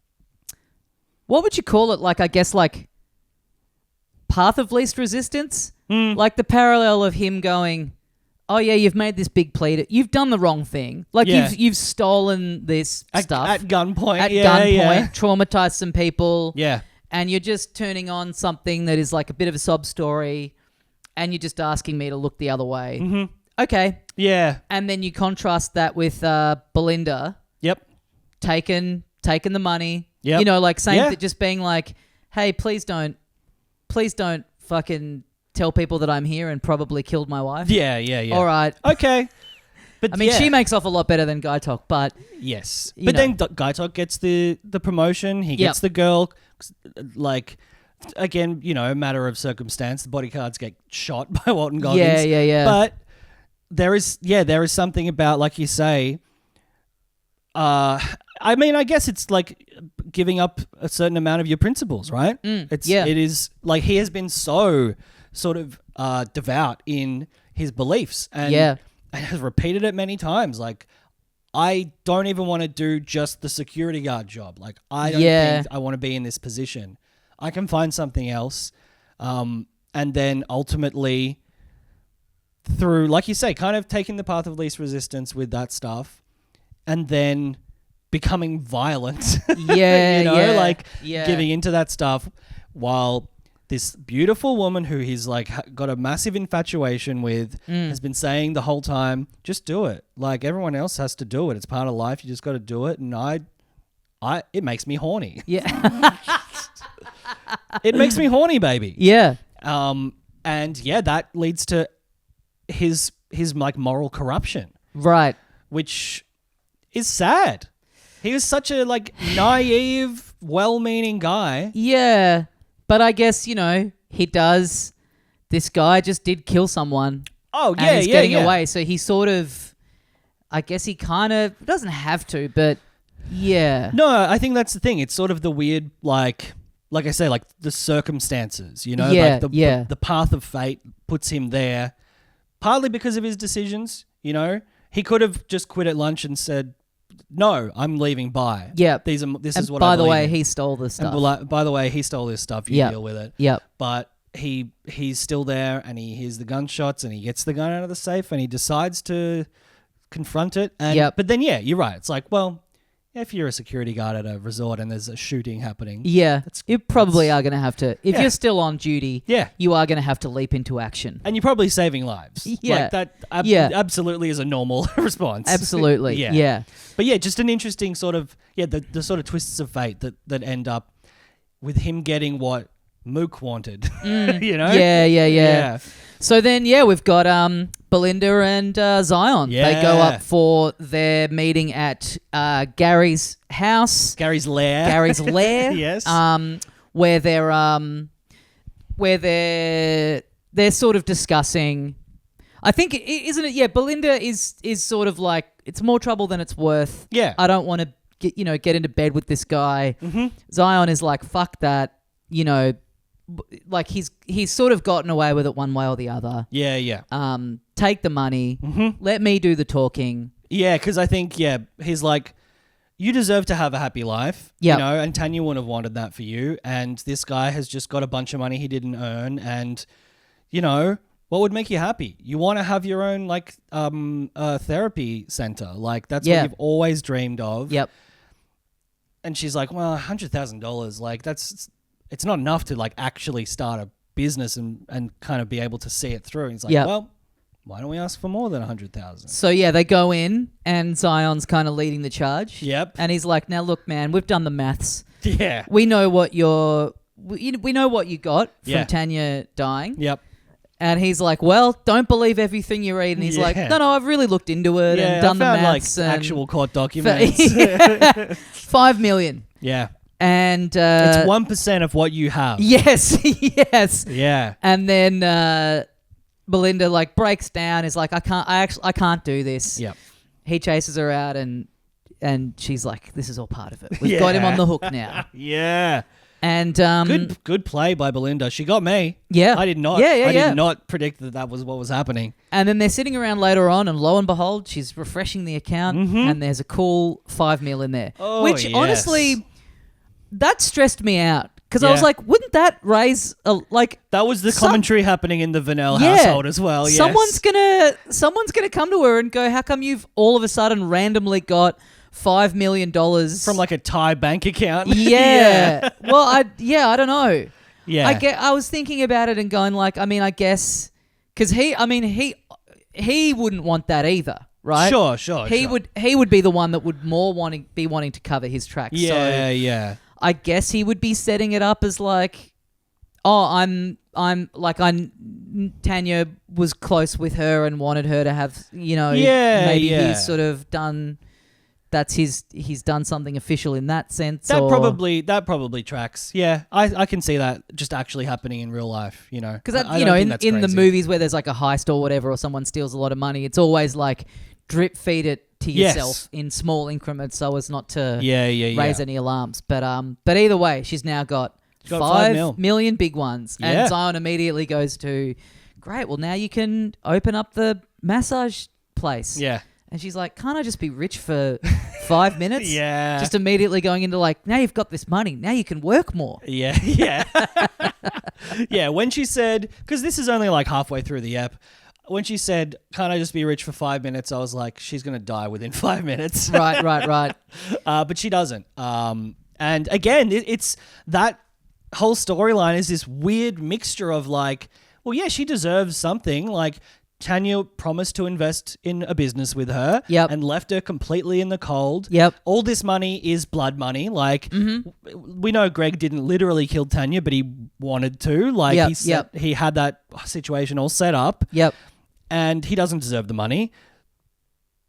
what would you call it? Like, I guess, like, path of least resistance? Like the parallel of him going, oh yeah, you've made this big plea. You've done the wrong thing. Like you've stolen this stuff. At gunpoint. At gunpoint. Traumatized some people. Yeah. And you're just turning on something that is like a bit of a sob story, and you're just asking me to look the other way. Mm-hmm. Okay. Yeah. And then you contrast that with Belinda. Yep. Taking the money. Yep. You know, like saying that, just being like, hey, please don't fucking tell people that I'm here and probably killed my wife. Yeah. All right. Okay. But I mean, she makes off a lot better than Guy Talk, but... Yes. But then Guy Talk gets the promotion. He gets the girl. Like, again, matter of circumstance. The bodyguards get shot by Walton Goggins. Yeah. But there is something about, like you say... I mean, I guess it's like giving up a certain amount of your principles, right? It is like he has been so sort of devout in his beliefs and has repeated it many times. Like, I don't even want to do just the security guard job. Like, I don't think I want to be in this position. I can find something else. And then ultimately through, like you say, kind of taking the path of least resistance with that stuff and then becoming violent. Giving into that stuff while this beautiful woman who he's like got a massive infatuation with has been saying the whole time, just do it. Like, everyone else has to do it. It's part of life. You just got to do it. And it makes me horny. Yeah. It makes me horny, baby. Yeah. And that leads to his like moral corruption. Right. Which is sad. He was such a like naive, well-meaning guy. Yeah. But I guess, he does. This guy just did kill someone. Oh, yeah, and he's getting away. So he sort of, I guess he kind of doesn't have to, but yeah. No, I think that's the thing. It's sort of the weird, like I say, like the circumstances, Yeah, like the path of fate puts him there, partly because of his decisions. He could have just quit at lunch and said, no, I'm leaving. Bye. Yeah. This is what I believe. By the way, he stole this stuff. By the way, he stole this stuff. You deal with it. Yep. But he's still there, and he hears the gunshots, and he gets the gun out of the safe, and he decides to confront it. And but then you're right. It's like, well, if you're a security guard at a resort and there's a shooting happening, you probably are going to have to. If you're still on duty, you are going to have to leap into action, and you're probably saving lives. Yeah, like that. Absolutely is a normal response. Absolutely. Yeah. But just an interesting sort of the sort of twists of fate that end up with him getting what Mook wanted. Yeah. So then, we've got Belinda and Zion. Yeah. They go up for their meeting at Gary's house. Gary's lair. Yes. Where they're sort of discussing. I think, isn't it? Yeah, Belinda is sort of like, it's more trouble than it's worth. Yeah. I don't want to get into bed with this guy. Mm-hmm. Zion is like, fuck that. Like he's sort of gotten away with it one way or the other. Yeah. Take the money. Mm-hmm. Let me do the talking. Yeah, because I think he's like, you deserve to have a happy life. Yeah. And Tanya wouldn't have wanted that for you. And this guy has just got a bunch of money he didn't earn. And what would make you happy? You want to have your own like therapy center. Like that's what you've always dreamed of. Yep. And she's like, well, $100,000, like it's not enough to like actually start a business and kind of be able to see it through. And he's like, well, why don't we ask for more than 100,000? So they go in and Zion's kind of leading the charge. Yep. And he's like, now look, man, we've done the maths. Yeah. We know what we know what you got from Tanya dying. Yep. And he's like, well, don't believe everything you read. And he's like, no, I've really looked into it and done the maths. Like actual court documents. 5 million. Yeah. And it's 1% of what you have. Yes. Yeah. And then Belinda like breaks down, is like, I can't do this. Yep. He chases her out and and she's like, this is all part of it. We've got him on the hook now. Yeah. And good play by Belinda. She got me. Yeah. I did not. I did not predict that was what was happening. And then they're sitting around later on, and lo and behold, she's refreshing the account, and there's a cool $5 million in there. Oh, which honestly, that stressed me out. Because I was like, wouldn't that raise that was the commentary happening in the Vanel household as well. Yes. Someone's gonna come to her and go, how come you've all of a sudden randomly got $5 million from like a Thai bank account? Yeah. Well, I don't know. Yeah. I was thinking about it and going like, I mean, I guess because he wouldn't want that either, right? Sure. He would be the one that would more wanting to cover his tracks. Yeah, so yeah. I guess he would be setting it up as like, oh, Tanya was close with her and wanted her to have, maybe he's sort of done. He's done something official in that sense. That probably tracks. Yeah, I can see that just actually happening in real life. Because in the movies where there's like a heist or whatever, or someone steals a lot of money, it's always like drip feed it to yourself in small increments so as not to raise any alarms. But either way, she's now got $5 million big ones, and Zion immediately goes to, great. Well, now you can open up the massage place. Yeah. And she's like, can't I just be rich for 5 minutes? Yeah. Just immediately going into like, now you've got this money. Now you can work more. Yeah. Yeah, when she said, because this is only like halfway through the app, when she said, can't I just be rich for 5 minutes? I was like, she's going to die within 5 minutes. Right. But she doesn't. And again, it's that whole storyline is this weird mixture of like, well, yeah, she deserves something. Like, Tanya promised to invest in a business with her and left her completely in the cold. Yep. All this money is blood money. Like, we know Greg didn't literally kill Tanya, but he wanted to. Like, he had that situation all set up. Yep. And he doesn't deserve the money.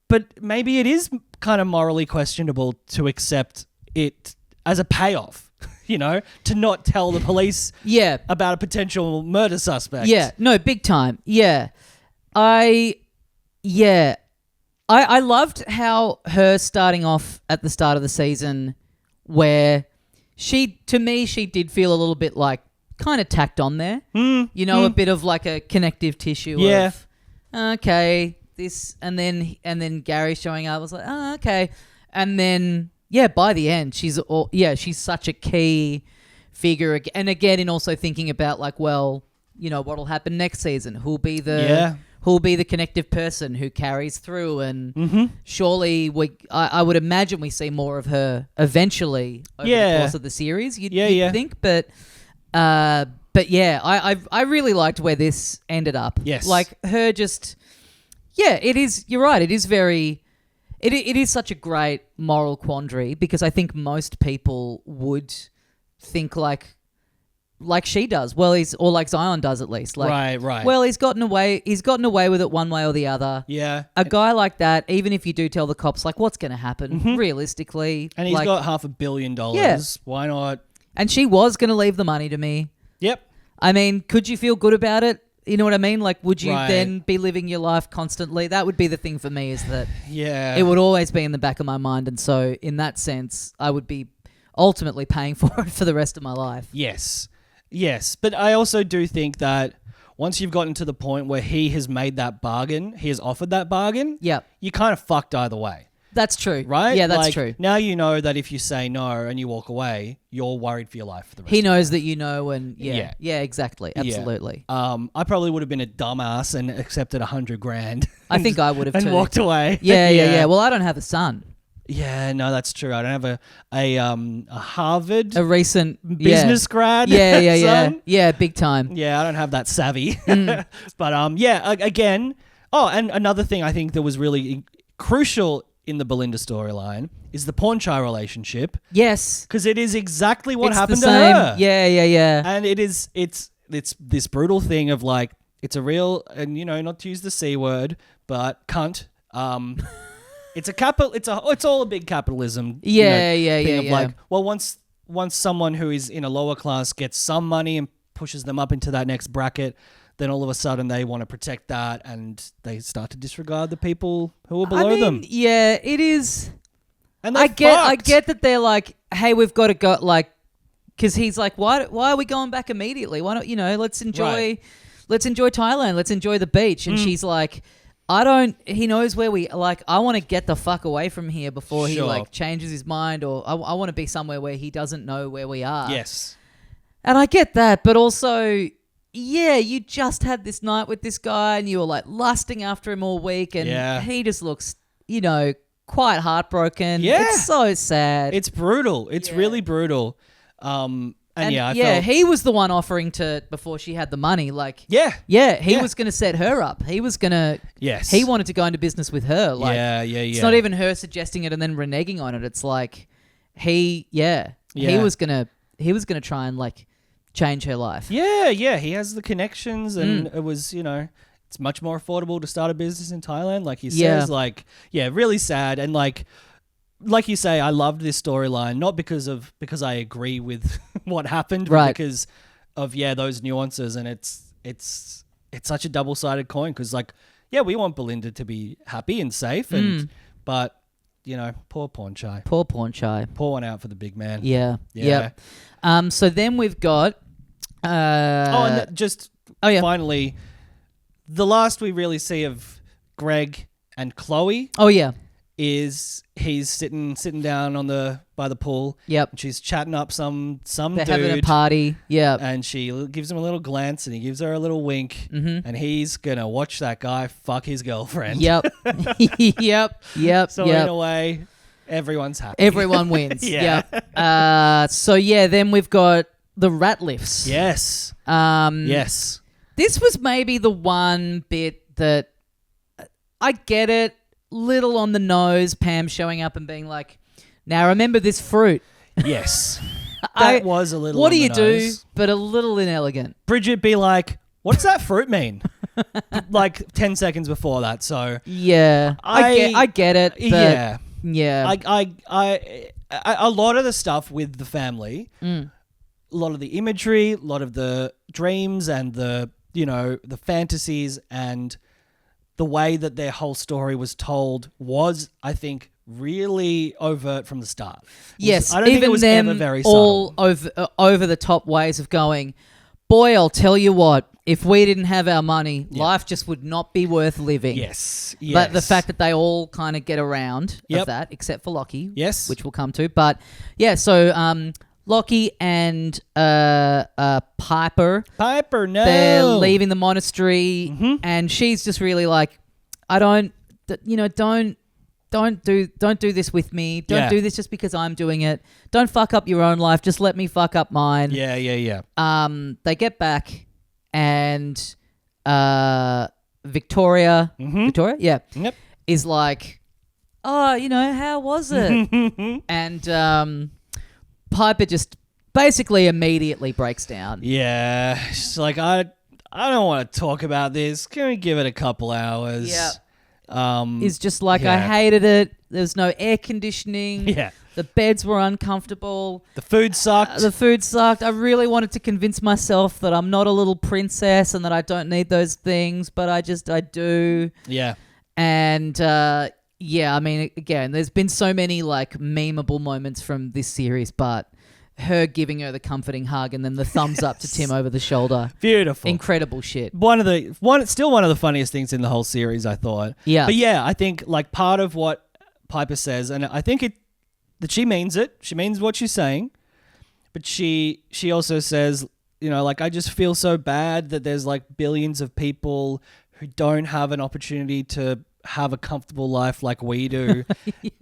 But maybe it is kind of morally questionable to accept it as a payoff, to not tell the police about a potential murder suspect. Yeah, no, big time. Yeah. I loved how her starting off at the start of the season where she did feel a little bit like kind of tacked on there. A bit of like a connective tissue of, okay, this, and then Gary showing up. I was like, oh, okay. And then, by the end, she's such a key figure. And again, in also thinking about like, well, what'll happen next season? Who'll be the connective person who carries through, and surely I would imagine we see more of her eventually over the course of the series. You'd think, but I really liked where this ended up. Yes, like her just it is. You're right. It is very. It is such a great moral quandary because I think most people would think like she does. Well, or like Zion does at least. Like, right. Well, he's gotten away with it one way or the other. Yeah. A guy like that, even if you do tell the cops, like, what's going to happen realistically? And he's got $500 million. Yeah. Why not? And she was going to leave the money to me. Yep. I mean, could you feel good about it? You know what I mean? Like, would you then be living your life constantly? That would be the thing for me, is that it would always be in the back of my mind. And so in that sense, I would be ultimately paying for it for the rest of my life. Yes. But I also do think that once you've gotten to the point where he has made that bargain, he has offered that bargain, you're kind of fucked either way. That's true. Right? Yeah, that's true. Now you know that if you say no and you walk away, you're worried for your life for the rest He of the knows day. that you know, and yeah, exactly. Absolutely. Yeah. I probably would have been a dumbass and accepted $100,000. I think I would have and too. walked away. Yeah. Well, I don't have a son. Yeah, no, that's true. I don't have a Harvard, a recent business grad. Yeah, big time. Yeah, I don't have that savvy. But again. Oh, and another thing I think that was really crucial in the Belinda storyline is the Pornchai relationship. Yes, because it is exactly what happened to her. Yeah. And it's this brutal thing of like, it's a real, and not to use the C word, but cunt. It's all a big capitalism. Thing of like, well, once someone who is in a lower class gets some money and pushes them up into that next bracket, then all of a sudden they want to protect that and they start to disregard the people who are below them. Yeah, it is. And I get that they're like, hey, we've got to go, like, because he's like, why are we going back immediately? Why don't let's enjoy Thailand, let's enjoy the beach. And she's like, he knows where I want to get the fuck away from here before he like changes his mind, or I want to be somewhere where he doesn't know where we are. Yes. And I get that, but also, yeah, you just had this night with this guy and you were like lusting after him all week, and he just looks, quite heartbroken. Yeah. It's so sad. It's brutal. It's really brutal. I felt... he was the one offering to, before she had the money, like... he was going to set her up. He was going to... Yes. He wanted to go into business with her. Like, It's not even her suggesting it and then reneging on it. It's like, he was going to try and, like, change her life. Yeah, he has the connections, and it was, it's much more affordable to start a business in Thailand, like he says. Like, really sad. And like you say, I loved this storyline, not because I agree with what happened, but because of those nuances. And it's such a double-sided coin, because like, we want Belinda to be happy and safe, and but poor Pornchai. Pour one out for the big man. Yeah. So then we've got finally, the last we really see of Greg and Chloe. Oh yeah. Is he's sitting down by the pool. Yep. And she's chatting up some They're dude. having a party. Yeah. And she gives him a little glance, and he gives her a little wink. Mm-hmm. And he's gonna watch that guy fuck his girlfriend. Yep. Yep. So in a way, everyone's happy. Everyone wins. Yeah. Yep. Then we've got the Ratliffs. Yes. Yes. This was maybe the one bit that I get it. Little on the nose, Pam showing up and being like, now remember this fruit. Yes. That was a little what on do the you nose. do, but a little inelegant. Bridget be like, what does that fruit mean? Like 10 seconds before that. So yeah, I get it. But yeah. A lot of the stuff with the family, a lot of the imagery, a lot of the dreams and the fantasies and the way that their whole story was told was, I think, really overt from the start. Yes, I don't think it was ever very subtle. All over the top ways of going, boy, I'll tell you what, if we didn't have our money, life just would not be worth living. Yes. But the fact that they all kind of get around of that, except for Lockie, which we'll come to. But yeah, so Lockie and Piper, no, they're leaving the monastery, and she's just really like, don't do this with me. Don't do this just because I'm doing it. Don't fuck up your own life. Just let me fuck up mine. Yeah. They get back, and Victoria, is like, oh, how was it? And Piper just basically immediately breaks down. Yeah, she's like, I don't want to talk about this. Can we give it a couple hours? Yeah. Is just like, I hated it. There's no air conditioning. Yeah. The beds were uncomfortable. The food sucked. I really wanted to convince myself that I'm not a little princess and that I don't need those things, but I do. Yeah. And I mean, again, there's been so many like memeable moments from this series, but her giving her the comforting hug and then the thumbs up to Tim over the shoulder. Beautiful. Incredible shit. Still one of the funniest things in the whole series, I thought. Yeah. But yeah, I think like part of what Piper says, and I think that she means it. She means what she's saying. But she also says, like, I just feel so bad that there's like billions of people who don't have an opportunity to have a comfortable life like we do.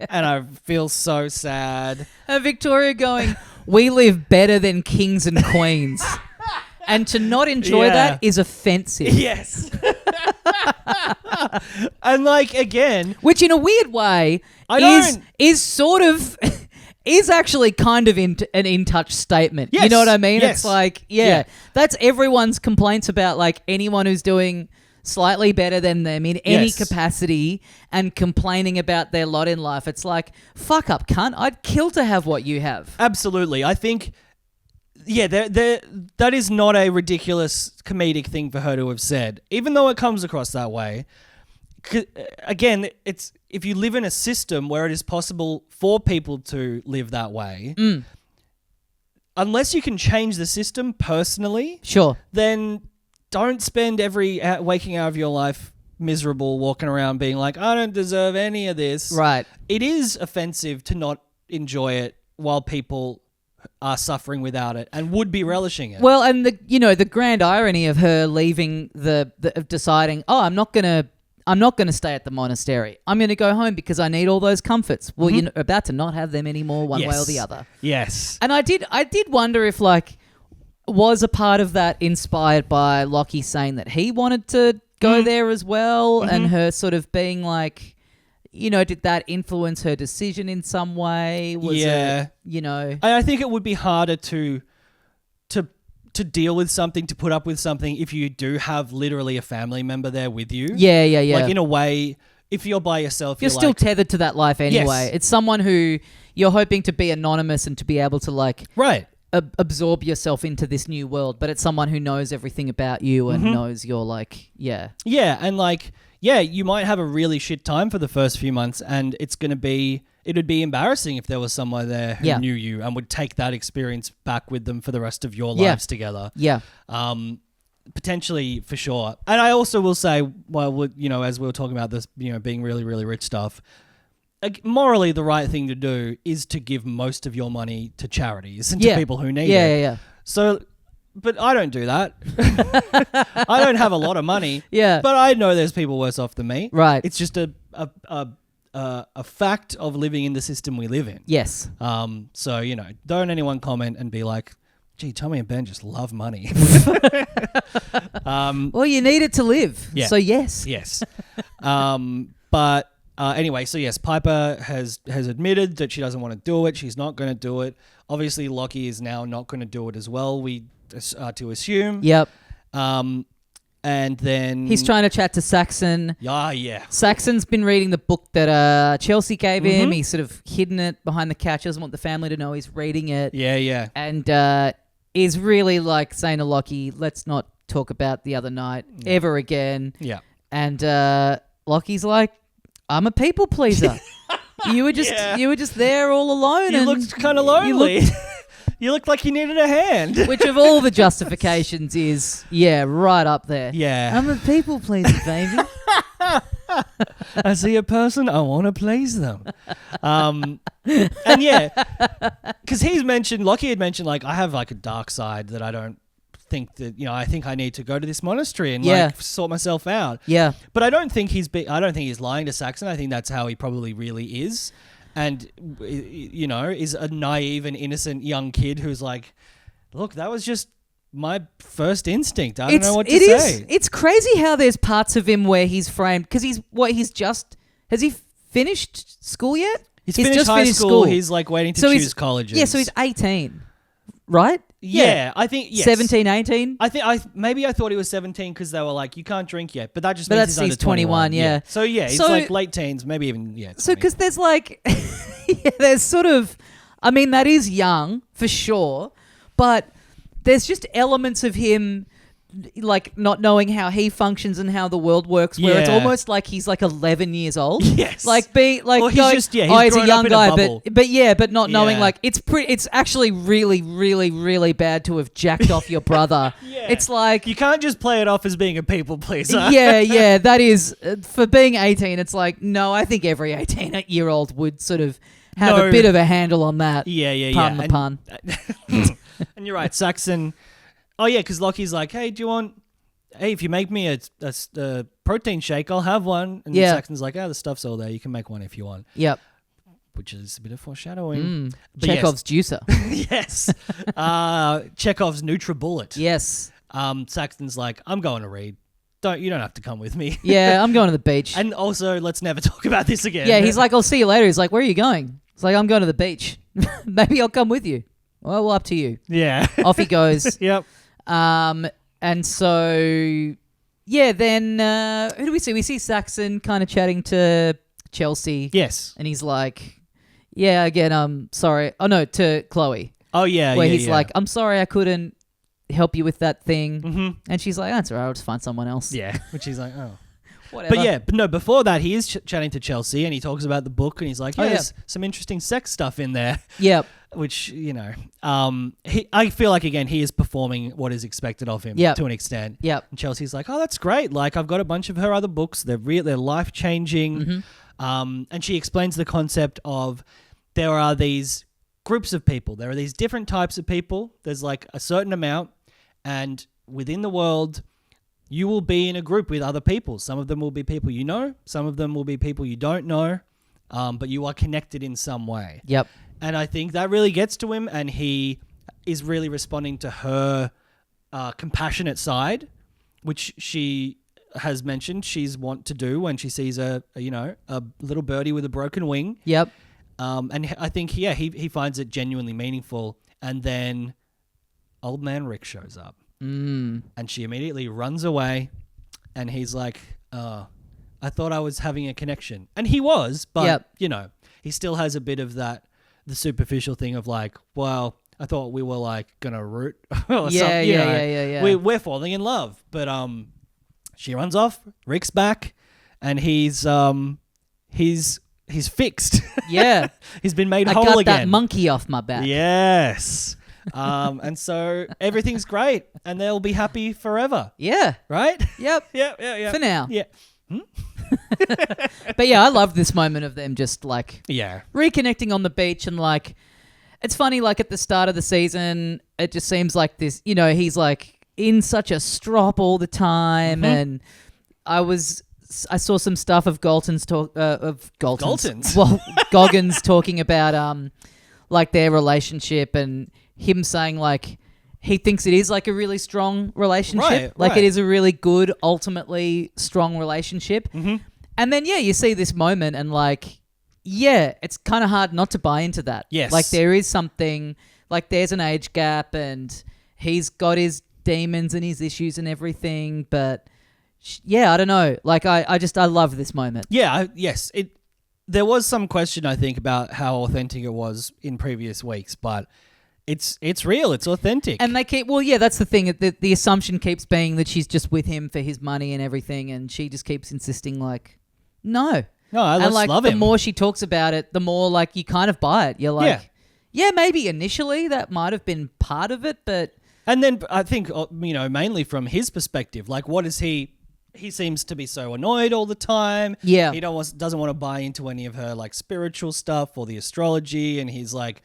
And I feel so sad. And Victoria going, we live better than kings and queens. And to not enjoy that is offensive. Yes. And like, again, which in a weird way is sort of is actually kind of an in-touch statement. Yes. You know what I mean? Yes. It's like, that's everyone's complaints about like anyone who's doing slightly better than them in any capacity and complaining about their lot in life. It's like, fuck up, cunt. I'd kill to have what you have. Absolutely. I think, that is not a ridiculous comedic thing for her to have said, even though it comes across that way. again, it's if you live in a system where it is possible for people to live that way, unless you can change the system personally, sure, then don't spend every waking hour of your life miserable walking around being like, I don't deserve any of this. Right. It is offensive to not enjoy it while people are suffering without it and would be relishing it. Well, and the grand irony of her leaving of deciding, I'm not gonna stay at the monastery. I'm gonna go home because I need all those comforts. Well, you're about to not have them anymore, one way or the other. Yes. And I did wonder if was a part of that inspired by Lockie saying that he wanted to go there as well, and her sort of being like, did that influence her decision in some way? Was it, I think it would be harder to deal with something, to put up with something if you do have literally a family member there with you. Yeah. Like in a way, if you're by yourself, you're still tethered to that life anyway. Yes. It's someone who you're hoping to be anonymous and to be able to right. Absorb yourself into this new world, but it's someone who knows everything about you and knows you're yeah, and you might have a really shit time for the first few months, and it'd be embarrassing if there was someone there who knew you and would take that experience back with them for the rest of your lives together. Yeah. Potentially, for sure. And I also will say, as we were talking about this, being really, really rich stuff, morally the right thing to do is to give most of your money to charities and to people who need it. Yeah. So, but I don't do that. I don't have a lot of money. Yeah. But I know there's people worse off than me. Right. It's just a fact of living in the system we live in. Yes. So, don't anyone comment and be like, gee, Tommy and Ben just love money. Well, you need it to live. Yeah. So, yes. Yes. But anyway, so yes, Piper has admitted that she doesn't want to do it. She's not going to do it. Obviously, Lockie is now not going to do it as well, we are to assume. Yep. And then he's trying to chat to Saxon. Yeah. Saxon's been reading the book that Chelsea gave him. He's sort of hidden it behind the couch. Doesn't want the family to know he's reading it. Yeah. And is really saying to Lockie, let's not talk about the other night ever again. Yeah. And Lockie's like, I'm a people pleaser. You were just there all alone. You looked kind of lonely. You looked like you needed a hand. Which of all the justifications is, right up there. Yeah. I'm a people pleaser, baby. I see a person, I want to please them. And because Lockie had mentioned, I have a dark side that I don't think that, I think I need to go to this monastery and sort myself out. Yeah. But I don't think he's lying to Saxon. I think that's how he probably really is. And, is a naive and innocent young kid who's like, look, that was just my first instinct. I don't know what to say. It's crazy how there's parts of him where he's framed, because has he finished school yet? He's finished high school. He's waiting to choose colleges. Yeah, so he's 18, right? Yeah, I think, yes. 17, 18? I thought he was 17 because they were like, you can't drink yet. But that just means he's under 21, yeah. So, he's late teens, maybe even, 20. So, because there's there's sort of, that is young, for sure. But there's just elements of him, not knowing how he functions and how the world works, where it's almost like he's 11 years old. Yes. He's he's a young guy, but not knowing it's actually really, really, really bad to have jacked off your brother. Yeah. It's you can't just play it off as being a people pleaser. Yeah, that is, for being 18, it's no, I think every 18-year-old would sort of have a bit of a handle on that. Yeah. Pardon the pun. And you're right, Saxon. Oh, yeah, because Lockie's like, hey, if you make me a protein shake, I'll have one. And Saxon's like, the stuff's all there. You can make one if you want. Yep. Which is a bit of foreshadowing. Chekhov's juicer. Yes. Chekhov's NutriBullet. Yes. Saxon's like, I'm going to read. You don't have to come with me. Yeah, I'm going to the beach. And also, let's never talk about this again. Yeah, he's like, I'll see you later. He's like, where are you going? It's like, I'm going to the beach. Maybe I'll come with you. Well, up to you. Yeah. Off he goes. Yep. And so, then who do we see? We see Saxon kind of chatting to Chelsea. Yes. And he's like, again, I'm sorry. Oh, no, to Chloe. Oh, yeah, where he's like, I'm sorry I couldn't help you with that thing. Mm-hmm. And she's like, that's all right, I'll just find someone else. Yeah. Which he's like, oh. Whatever. But no, before that, he is chatting to Chelsea and he talks about the book and he's like, there's some interesting sex stuff in there. Yep. Which, I feel like, again, he is performing what is expected of him to an extent. Yep. And Chelsea's like, oh, that's great. Like, I've got a bunch of her other books. They're life-changing. And she explains the concept of there are these groups of people. There are these different types of people. There's like a certain amount. And within the world, you will be in a group with other people. Some of them will be people you know. Some of them will be people you don't know. But you are connected in some way. Yep. And I think that really gets to him, and he is really responding to her compassionate side, which she has mentioned she's want to do when she sees a little birdie with a broken wing. Yep. And I think he finds it genuinely meaningful. And then old man Rick shows up, and she immediately runs away, and he's like, "I thought I was having a connection," and he was, but he still has a bit of that. The superficial thing of like, well, I thought we were like gonna root or something. Yeah. We're falling in love, but she runs off. Rick's back, and he's fixed. Yeah, he's been made whole again. I got that monkey off my back. Yes, and so everything's great, and they'll be happy forever. Yeah, right. Yep. Yeah. For now. Yeah. But yeah, I love this moment of them just like reconnecting on the beach, and like it's funny, like at the start of the season it just seems like this, he's like in such a strop all the time, and I saw some stuff of Goggins talking about like their relationship, and him saying like he thinks it is like a really strong relationship. It is a really good, ultimately strong relationship. And then, you see this moment and like, it's kind of hard not to buy into that. Yes. Like there is something, like there's an age gap and he's got his demons and his issues and everything. But I don't know. Like I love this moment. Yeah. Yes. There was some question, I think, about how authentic it was in previous weeks, but it's real. It's authentic. And they keep... Well, that's the thing. The assumption keeps being that she's just with him for his money and everything, and she just keeps insisting, like, no. No, I love him. The more she talks about it, the more, like, you kind of buy it. You're like, maybe initially that might have been part of it, but... And then I think, mainly from his perspective, like, what is he... He seems to be so annoyed all the time. Yeah. He doesn't want to buy into any of her, like, spiritual stuff or the astrology, and he's like...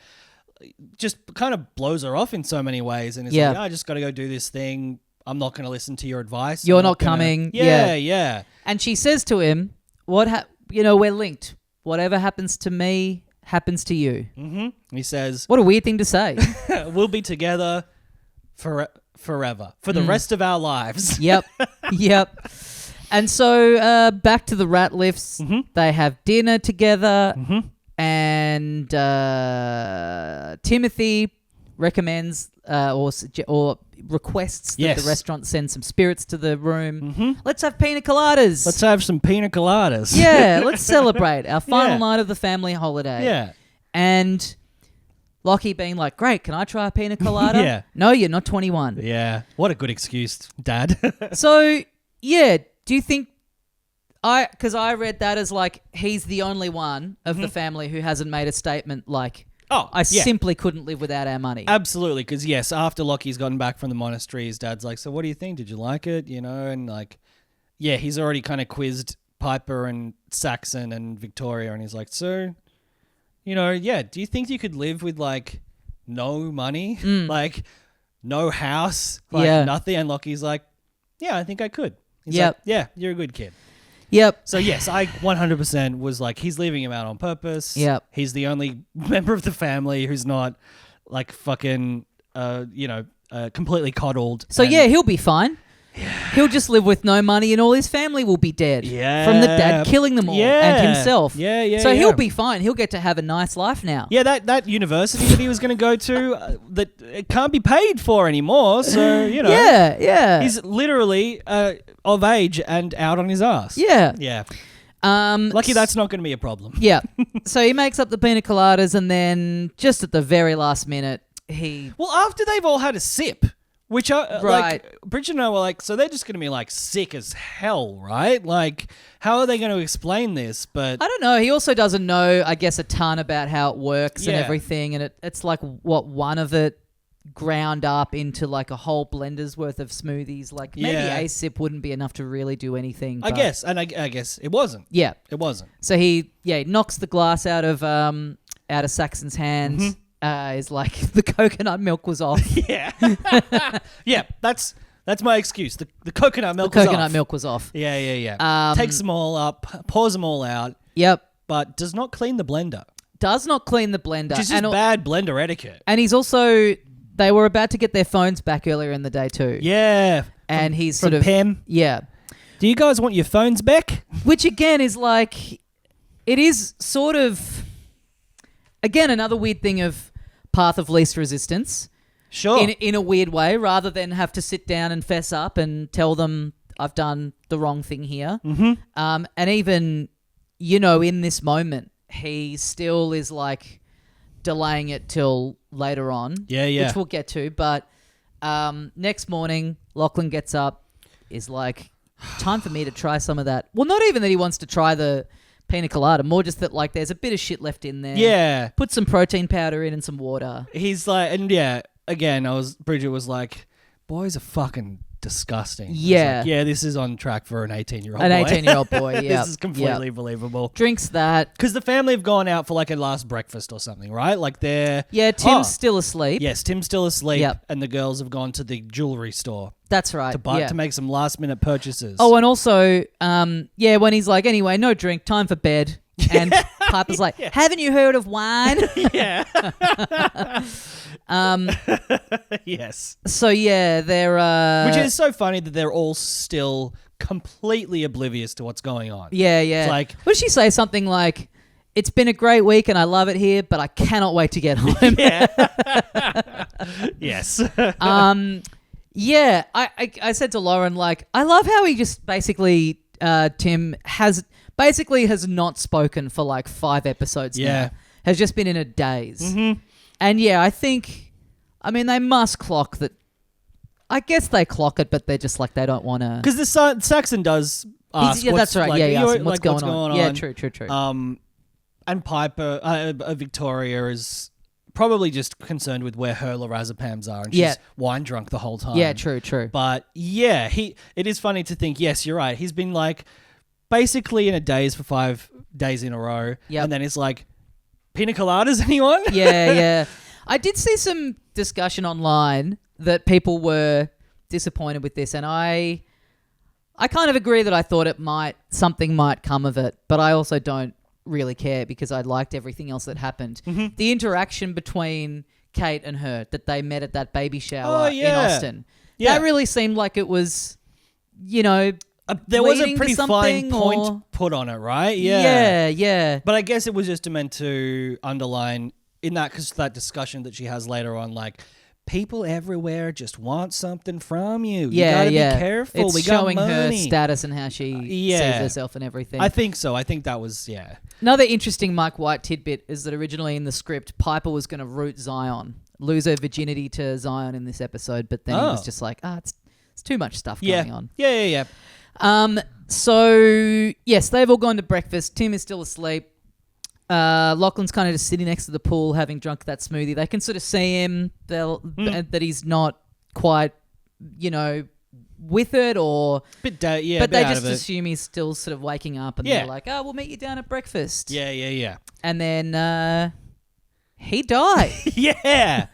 just kind of blows her off in so many ways, and is like, I just got to go do this thing. I'm not going to listen to your advice. You're not coming. Yeah. And she says to him, we're linked. Whatever happens to me happens to you. And he says, what a weird thing to say. We'll be together forever, for the rest of our lives. Yep. And so back to the Ratliffs. They have dinner together. And Timothy recommends or requests that the restaurant send some spirits to the room. Let's have pina coladas. Let's have some pina coladas. Yeah, let's celebrate our final night of the family holiday. Yeah. And Lockie being like, great, can I try a pina colada? No, you're not 21. Yeah. What a good excuse, Dad. So, do you think... Because I read that as like he's the only one of the family who hasn't made a statement like, I simply couldn't live without our money. Absolutely, because after Lockie's gotten back from the monastery, his dad's like, so what do you think? Did you like it? And like, he's already kind of quizzed Piper and Saxon and Victoria, and he's like, so, do you think you could live with like no money, like no house, like nothing? And Lockie's like, I think I could. He's like, you're a good kid. Yep. So, yes, I 100% was like, he's leaving him out on purpose. Yep. He's the only member of the family who's not, like, fucking, completely coddled. So, he'll be fine. Yeah. He'll just live with no money and all his family will be dead. Yeah. From the dad killing them all and himself. Yeah. So he'll be fine. He'll get to have a nice life now. Yeah, that university that he was going to go to, that it can't be paid for anymore. So, Yeah. He's literally of age and out on his ass. Yeah. Yeah. Lucky that's not going to be a problem. Yeah. So he makes up the pina coladas and then just at the very last minute, Well, after they've all had a sip... Which are Right. like Bridget and I were like, so they're just going to be like sick as hell, right? Like, how are they going to explain this? But I don't know. He also doesn't know, I guess, a ton about how it works and everything. And it's like one of it ground up into like a whole blender's worth of smoothies. Like maybe a sip wouldn't be enough to really do anything. I guess, and I guess it wasn't. Yeah, it wasn't. So he knocks the glass out of Saxon's hands. Mm-hmm. Is like the coconut milk was off. Yeah, yeah. That's my excuse. The coconut milk. Milk was off. Yeah. Takes them all up, pours them all out. Yep. But does not clean the blender. Does not clean the blender. Which is just bad blender etiquette. And he's also, they were about to get their phones back earlier in the day too. Yeah. And he's from sort of Pam. Yeah. Do you guys want your phones back? Which again is like, it is sort of, again, another weird thing of path of least resistance. Sure. In a weird way, rather than have to sit down and fess up and tell them I've done the wrong thing here. Mm-hmm. And even, in this moment, he still is like delaying it till later on. Yeah. Which we'll get to. But next morning, Lachlan gets up, is like, time for me to try some of that. Well, not even that he wants to try the pina colada, more just that like there's a bit of shit left in there. Yeah. Put some protein powder in and some water. He's like, and again, Bridget was like, boys are fucking disgusting. Yeah. Like, yeah, this is on track for an 18-year-old boy. An 18-year-old boy, yeah. This is completely believable. Drinks that. Because the family have gone out for like a last breakfast or something, right? Like they're... Yeah, Tim's still asleep. Yes, Tim's still asleep. Yep. And the girls have gone to the jewelry store. That's right. To make some last-minute purchases. Oh, and also, when he's like, anyway, no drink, time for bed. And Piper's like, haven't you heard of wine? Yeah. Yes. So, they're... Which is so funny that they're all still completely oblivious to what's going on. Yeah. It's like... What did she say? Something like, it's been a great week and I love it here, but I cannot wait to get home. Yeah. Yes. Yeah, I said to Lauren, like, I love how he just basically, Tim has not spoken for like 5 episodes now. Has just been in a daze. Mm-hmm. And they must clock that. I guess they clock it, but they're just like, they don't want to. Because the Saxon does ask that's right. Like, he asks him, what's going on? Yeah, true. And Piper, Victoria is probably just concerned with where her lorazepams are, and she's wine drunk the whole time. Yeah, true. But it is funny to think, yes, you're right. He's been like basically in a daze for 5 days in a row. Yep. And then it's like, pina coladas, anyone? Yeah. I did see some discussion online that people were disappointed with this, and I kind of agree that I thought something might come of it, but I also don't really care because I liked everything else that happened. Mm-hmm. The interaction between Kate and her that they met at that baby shower in Austin. Yeah. That really seemed like it was, there was a pretty fine point put on it, right? Yeah. But I guess it was just meant to underline in that, because that discussion that she has later on, like, people everywhere just want something from you. You gotta be careful. It's we got money. Showing her status and how she sees herself and everything. I think so. I think that was, Another interesting Mike White tidbit is that originally in the script, Piper was going to root Zion, lose her virginity to Zion in this episode, but then he was just like, it's too much stuff going on. Yeah. So, yes, they've all gone to breakfast. Tim is still asleep. Lachlan's kind of just sitting next to the pool having drunk that smoothie. They can sort of see him that he's not quite, with it or... but they just assume he's still sort of waking up and they're like, we'll meet you down at breakfast. Yeah. And then he died. Yeah.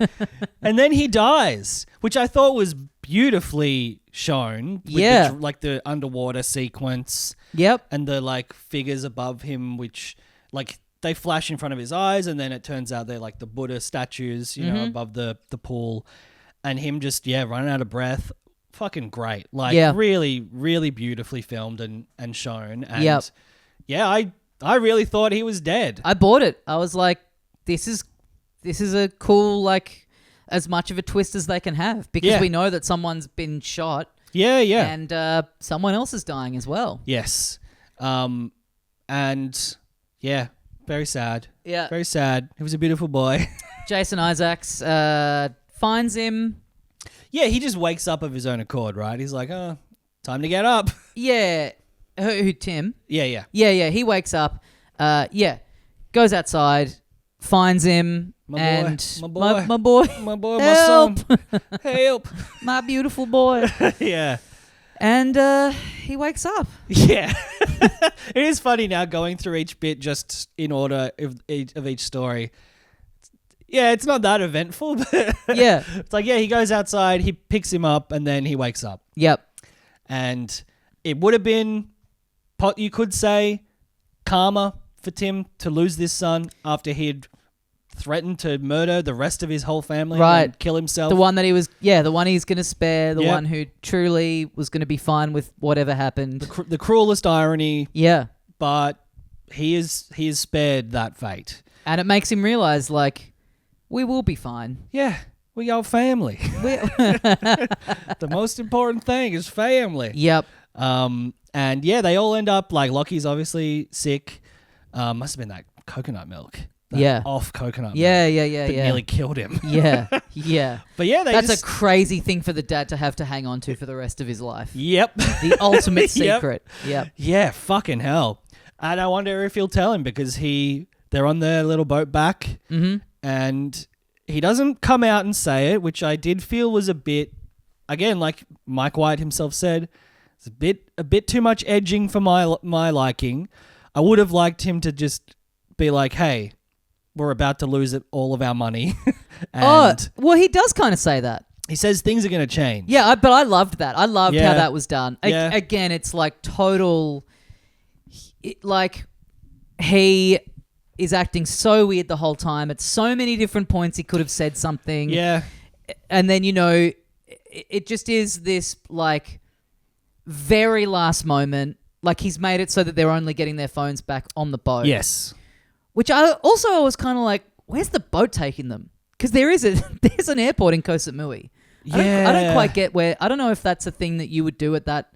And then he dies, which I thought was beautifully shown. With the underwater sequence. Yep. And the like figures above him, which like they flash in front of his eyes, and then it turns out they're like the Buddha statues, above the pool, and him just running out of breath. Fucking great. Like really, really beautifully filmed and shown. And I really thought he was dead. I bought it. I was like, this is a cool, like, as much of a twist as they can have, because we know that someone's been shot. Yeah. And someone else is dying as well. Yes. And very sad. Yeah. Very sad. He was a beautiful boy. Jason Isaacs finds him. Yeah, he just wakes up of his own accord, right? He's like, oh, time to get up. Yeah. Who Tim? Yeah. Yeah. He wakes up. Goes outside, finds him, my boy, my help, son, help, my beautiful boy. Yeah. And he wakes up. Yeah. It is funny now going through each bit just in order of each story. Yeah, it's not that eventful, but yeah. It's like, he goes outside, he picks him up, and then he wakes up. Yep. And it would have been, you could say, karma for Tim to lose this son after he'd threatened to murder the rest of his whole family and kill himself. The one that the one he's going to spare, the one who truly was going to be fine with whatever happened. The cruelest irony. Yeah. But he is spared that fate. And it makes him realize, like, we will be fine. Yeah. We are family. The most important thing is family. Yep. And they all end up, like, Lockie's obviously sick. Must have been that coconut milk. Off coconut milk. Yeah. That nearly killed him. Yeah. But that's a crazy thing for the dad to have to hang on to for the rest of his life. Yep. The ultimate secret. Yep. Yeah, fucking hell. And I wonder if he'll tell him because they're on their little boat back and he doesn't come out and say it, which I did feel was a bit, again, like Mike White himself said, it's a bit too much edging for my liking. I would have liked him to just be like, hey, we're about to lose all of our money. And well, he does kind of say that. He says things are going to change. Yeah, but I loved that. I loved how that was done. Yeah. Again, it's like total... like, he is acting so weird the whole time. At so many different points he could have said something. Yeah. And then, it just is this, like, very last moment. Like, he's made it so that they're only getting their phones back on the boat. Yes. Which I was kind of like, where's the boat taking them? Because there's an airport in Koh Samui. Yeah. I don't quite get where... I don't know if that's a thing that you would do at that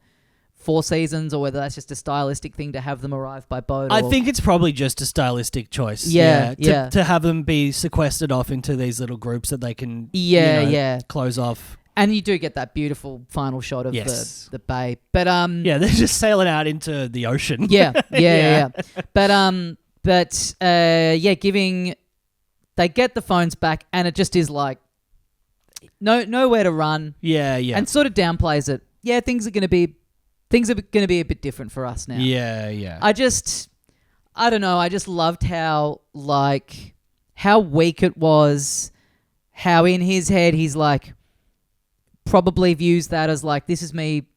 Four Seasons or whether that's just a stylistic thing to have them arrive by boat. I think it's probably just a stylistic choice. Yeah. To have them be sequestered off into these little groups that they can close off. And you do get that beautiful final shot of the bay. But they're just sailing out into the ocean. Yeah. But giving... They get the phones back and it just is like nowhere to run. Yeah. And sort of downplays it. Yeah, things are going to be a bit different for us now. Yeah. I don't know. I just loved how weak it was. How in his head he's like probably views that as like, this is me,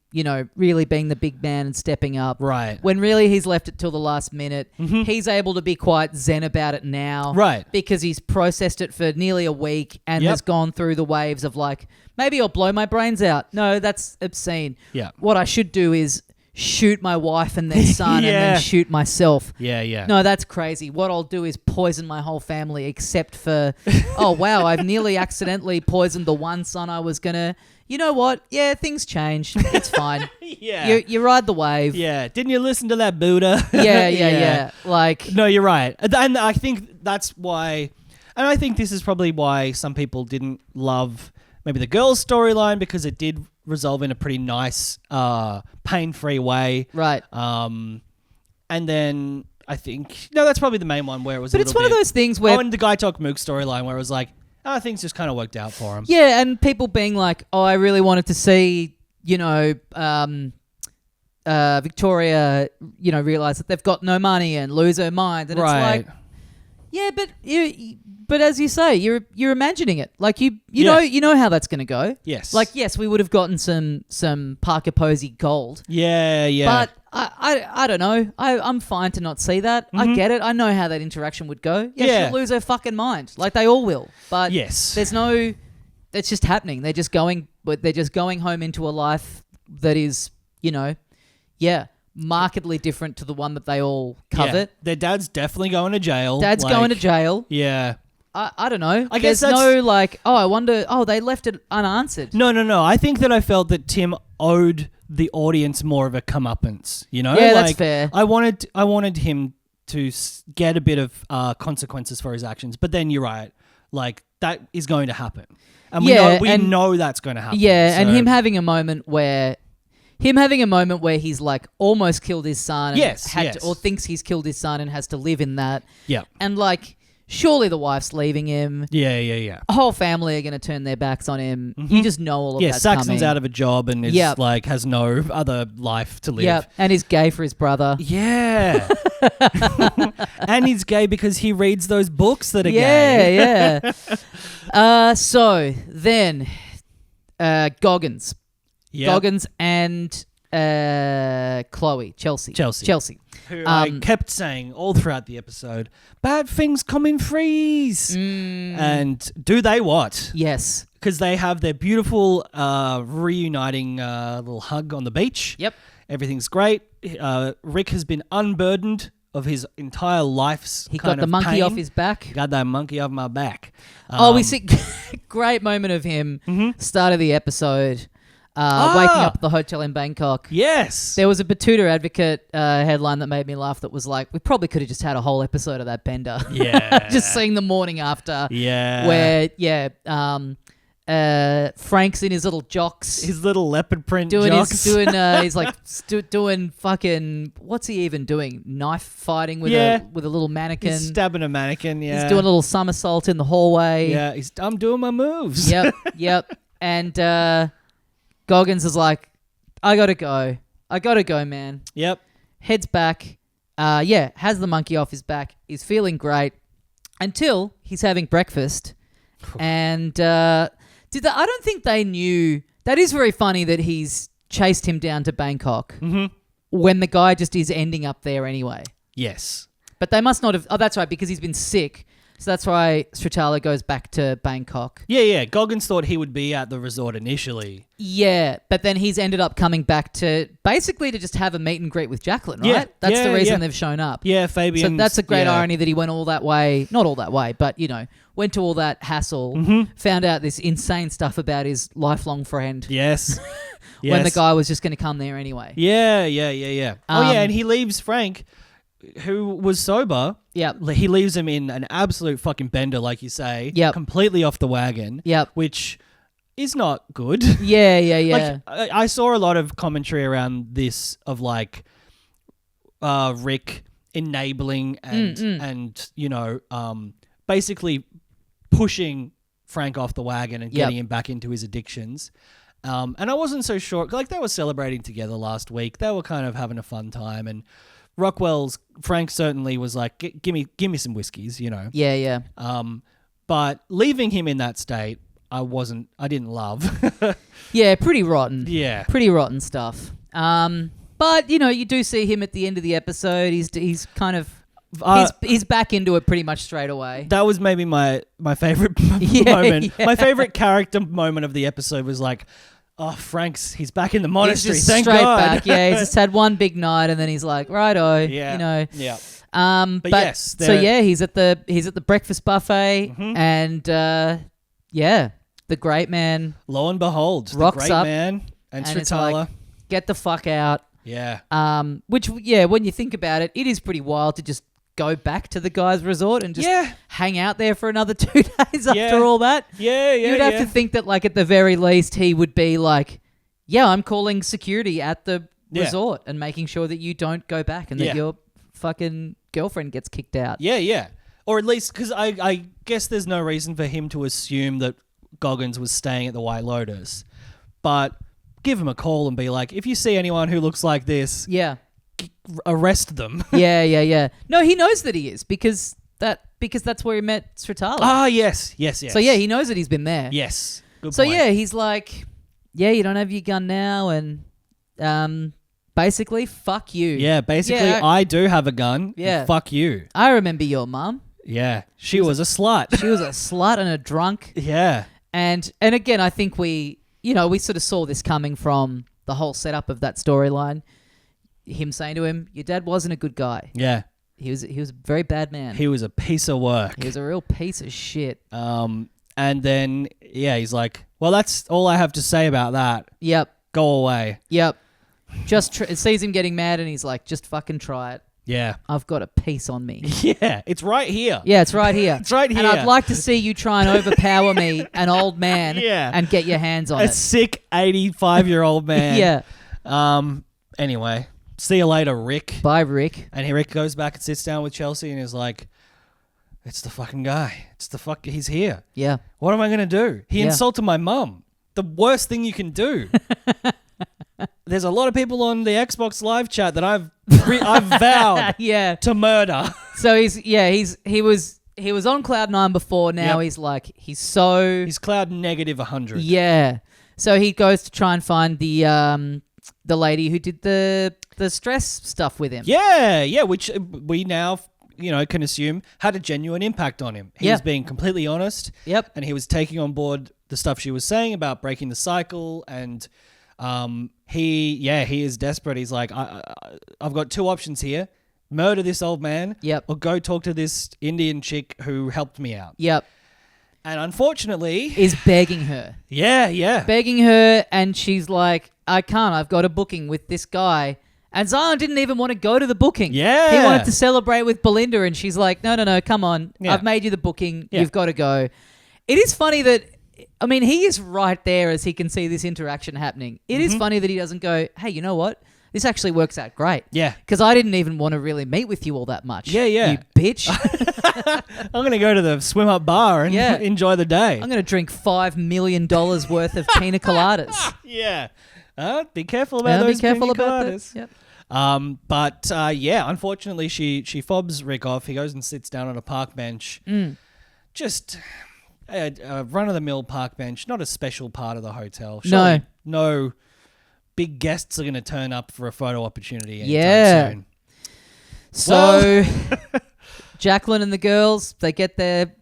really being the big man and stepping up. Right. When really he's left it till the last minute. Mm-hmm. He's able to be quite zen about it now. Right. Because he's processed it for nearly a week and has gone through the waves of like, maybe I'll blow my brains out. No, that's obscene. Yeah. What I should do is shoot my wife and their son and then shoot myself. Yeah. No, that's crazy. What I'll do is poison my whole family except for, oh, wow, I've nearly accidentally poisoned the one son I was going to... You know what? Yeah, things change. It's fine. You ride the wave. Yeah. Didn't you listen to that Buddha? Yeah. Like... No, you're right. And I think that's why... And I think this is probably why some people didn't love maybe the girl's storyline because it did resolve in a pretty nice, pain-free way. Right. And then I think... No, that's probably the main one where it was But it's one of those things where... Oh, and the Guy Talk Mook storyline where it was like... things just kind of worked out for him. Yeah, and people being like, oh, I really wanted to see, Victoria, realize that they've got no money and lose her mind. And it's like, yeah, but as you say, you're imagining it. Like you know how that's going to go. Yes. Like, yes, we would have gotten some Parker Posey gold. Yeah. But I don't know. I'm fine to not see that. Mm-hmm. I get it. I know how that interaction would go. Yeah, she'll lose her fucking mind. Like they all will. But there's no... It's just happening. They're just going home into a life that is, markedly different to the one that they all covet. Yeah. Their dad's definitely going to jail. Going to jail. Yeah. I don't know. I guess there's no like, I wonder, they left it unanswered. No. I think that I felt that Tim owed the audience more of a comeuppance, Yeah, that's fair. I wanted him to get a bit of consequences for his actions, but then you're right. like that is going to happen. And we know that's going to happen. Yeah, and him having a moment where he's like almost killed his son and or thinks he's killed his son and has to live in that. Yeah. And like surely the wife's leaving him. Yeah. A whole family are going to turn their backs on him. You just know all of that's Saxon's coming. out of a job and is like has no other life to live. Yeah, and he's gay for his brother. Yeah. And he's gay because he reads those books that are gay. Yeah. So then Goggins. Yep. Goggins and Chelsea. Who I kept saying all throughout the episode, bad things come in threes. And do they what? Yes. Because they have their beautiful reuniting little hug on the beach. Yep. Everything's great. Rick has been unburdened of his entire life's He got the monkey pain. off his back. Got that monkey off my back. We see great moment of him, start of the episode, waking up at the hotel in Bangkok. Yes. There was a Batuta Advocate headline that made me laugh that was like, we probably could have just had a whole episode of that bender. Yeah. Just seeing the morning after. Yeah. Where, Frank's in his little jocks. His little leopard print doing jocks. He's like doing fucking, what's he even doing? Knife fighting with a little mannequin. He's stabbing a mannequin, yeah. He's doing a little somersault in the hallway. Yeah, I'm doing my moves. Yep. And Goggins is like, I gotta go, man. Yep. Heads back. Has the monkey off his back. He's feeling great until he's having breakfast. And I don't think they knew. That is very funny that he's chased him down to Bangkok when the guy just is ending up there anyway. Yes. But they must not have. Oh, that's right, because he's been sick. So that's why Stratala goes back to Bangkok. Yeah. Goggins thought he would be at the resort initially. Yeah, but then he's ended up coming back to basically to just have a meet and greet with Jacqueline, right? Yeah. That's the reason they've shown up. Yeah, Fabian. So that's a great irony that he went all that way. Not all that way, but, went to all that hassle, found out this insane stuff about his lifelong friend. Yes. When the guy was just going to come there anyway. Yeah. And he leaves Frank, who was sober. Yeah. He leaves him in an absolute fucking bender, like you say. Yep. Completely off the wagon. Yep. Which is not good. Yeah. Like, I saw a lot of commentary around this of like Rick enabling and basically pushing Frank off the wagon and getting him back into his addictions. And I wasn't so sure. Like, they were celebrating together last week. They were kind of having a fun time. And Frank certainly was like, give me some whiskeys, Yeah. But leaving him in that state, I didn't love. Yeah, pretty rotten. Yeah. Pretty rotten stuff. But, you do see him at the end of the episode. He's kind of... he's back into it pretty much straight away. That was maybe my favorite moment. Yeah. My favorite character moment of the episode was like, oh, he's back in the monastery. He's just thank straight God. back. Yeah, he's just had one big night and then he's like, righto. Yeah. Yeah. But yes. So he's at the breakfast buffet and the great man. Lo and behold, rocks the great up man and Stratala. Like, get the fuck out. Yeah. Which when you think about it, it is pretty wild to just go back to the guy's resort and just hang out there for another 2 days after all that. Yeah. You'd have to think that, like, at the very least, he would be like, I'm calling security at the resort and making sure that you don't go back and that your fucking girlfriend gets kicked out. Yeah. Or at least, because I guess there's no reason for him to assume that Goggins was staying at the White Lotus. But give him a call and be like, if you see anyone who looks like this... Yeah. Arrest them. Yeah. No, he knows that he is because that's where he met Stratala. Ah, yes. So he knows that he's been there. Yes. Good so point. he's like, you don't have your gun now, and basically, fuck you. Yeah, basically, I do have a gun. Yeah, fuck you. I remember your mum. Yeah, she was a slut. She was a slut and a drunk. Yeah, and again, I think we sort of saw this coming from the whole setup of that storyline. Him saying to him, your dad wasn't a good guy. Yeah. He was a very bad man. He was a piece of work. He was a real piece of shit. And then, he's like, well, that's all I have to say about that. Yep. Go away. Yep. Just sees him getting mad and he's like, just fucking try it. Yeah. I've got a piece on me. Yeah, it's right here. Yeah, it's right here. It's right here. And I'd like to see you try and overpower me, an old man, Yeah. and get your hands on A it. sick 85-year-old man. Yeah. Anyway, see you later, Rick. Bye, Rick. And Rick goes back and sits down with Chelsea and is like, it's the fucking guy. He's here. Yeah. What am I going to do? He Yeah. insulted my mum. The worst thing you can do. There's a lot of people on the Xbox Live chat that I've vowed Yeah. to murder. So he was on cloud 9 before. Now Yep. he's Cloud negative 100. Yeah. So he goes to try and find the lady who did the stress stuff with him. Yeah, which we now, can assume had a genuine impact on him. He was being completely honest. Yep. And he was taking on board the stuff she was saying about breaking the cycle. And he is desperate. He's like, I've got two options here. Murder this old man. Yep. Or go talk to this Indian chick who helped me out. Yep. And unfortunately... Is begging her. Yeah. Begging her, and she's like, I can't. I've got a booking with this guy. And Zion didn't even want to go to the booking. Yeah. He wanted to celebrate with Belinda, and she's like, no, come on. Yeah. I've made you the booking. Yeah. You've got to go. It is funny that, he is right there as he can see this interaction happening. It is funny that he doesn't go, hey, you know what? This actually works out great. Yeah. Because I didn't even want to really meet with you all that much. Yeah. You bitch. I'm going to go to the swim up bar and enjoy the day. I'm going to drink $5 million worth of pina coladas. Yeah. Be careful about those pina coladas. Yep. But unfortunately, she fobs Rick off. He goes and sits down on a park bench. Just a run-of-the-mill park bench, not a special part of the hotel. Surely no big guests are going to turn up for a photo opportunity anytime soon. So Jacqueline and the girls,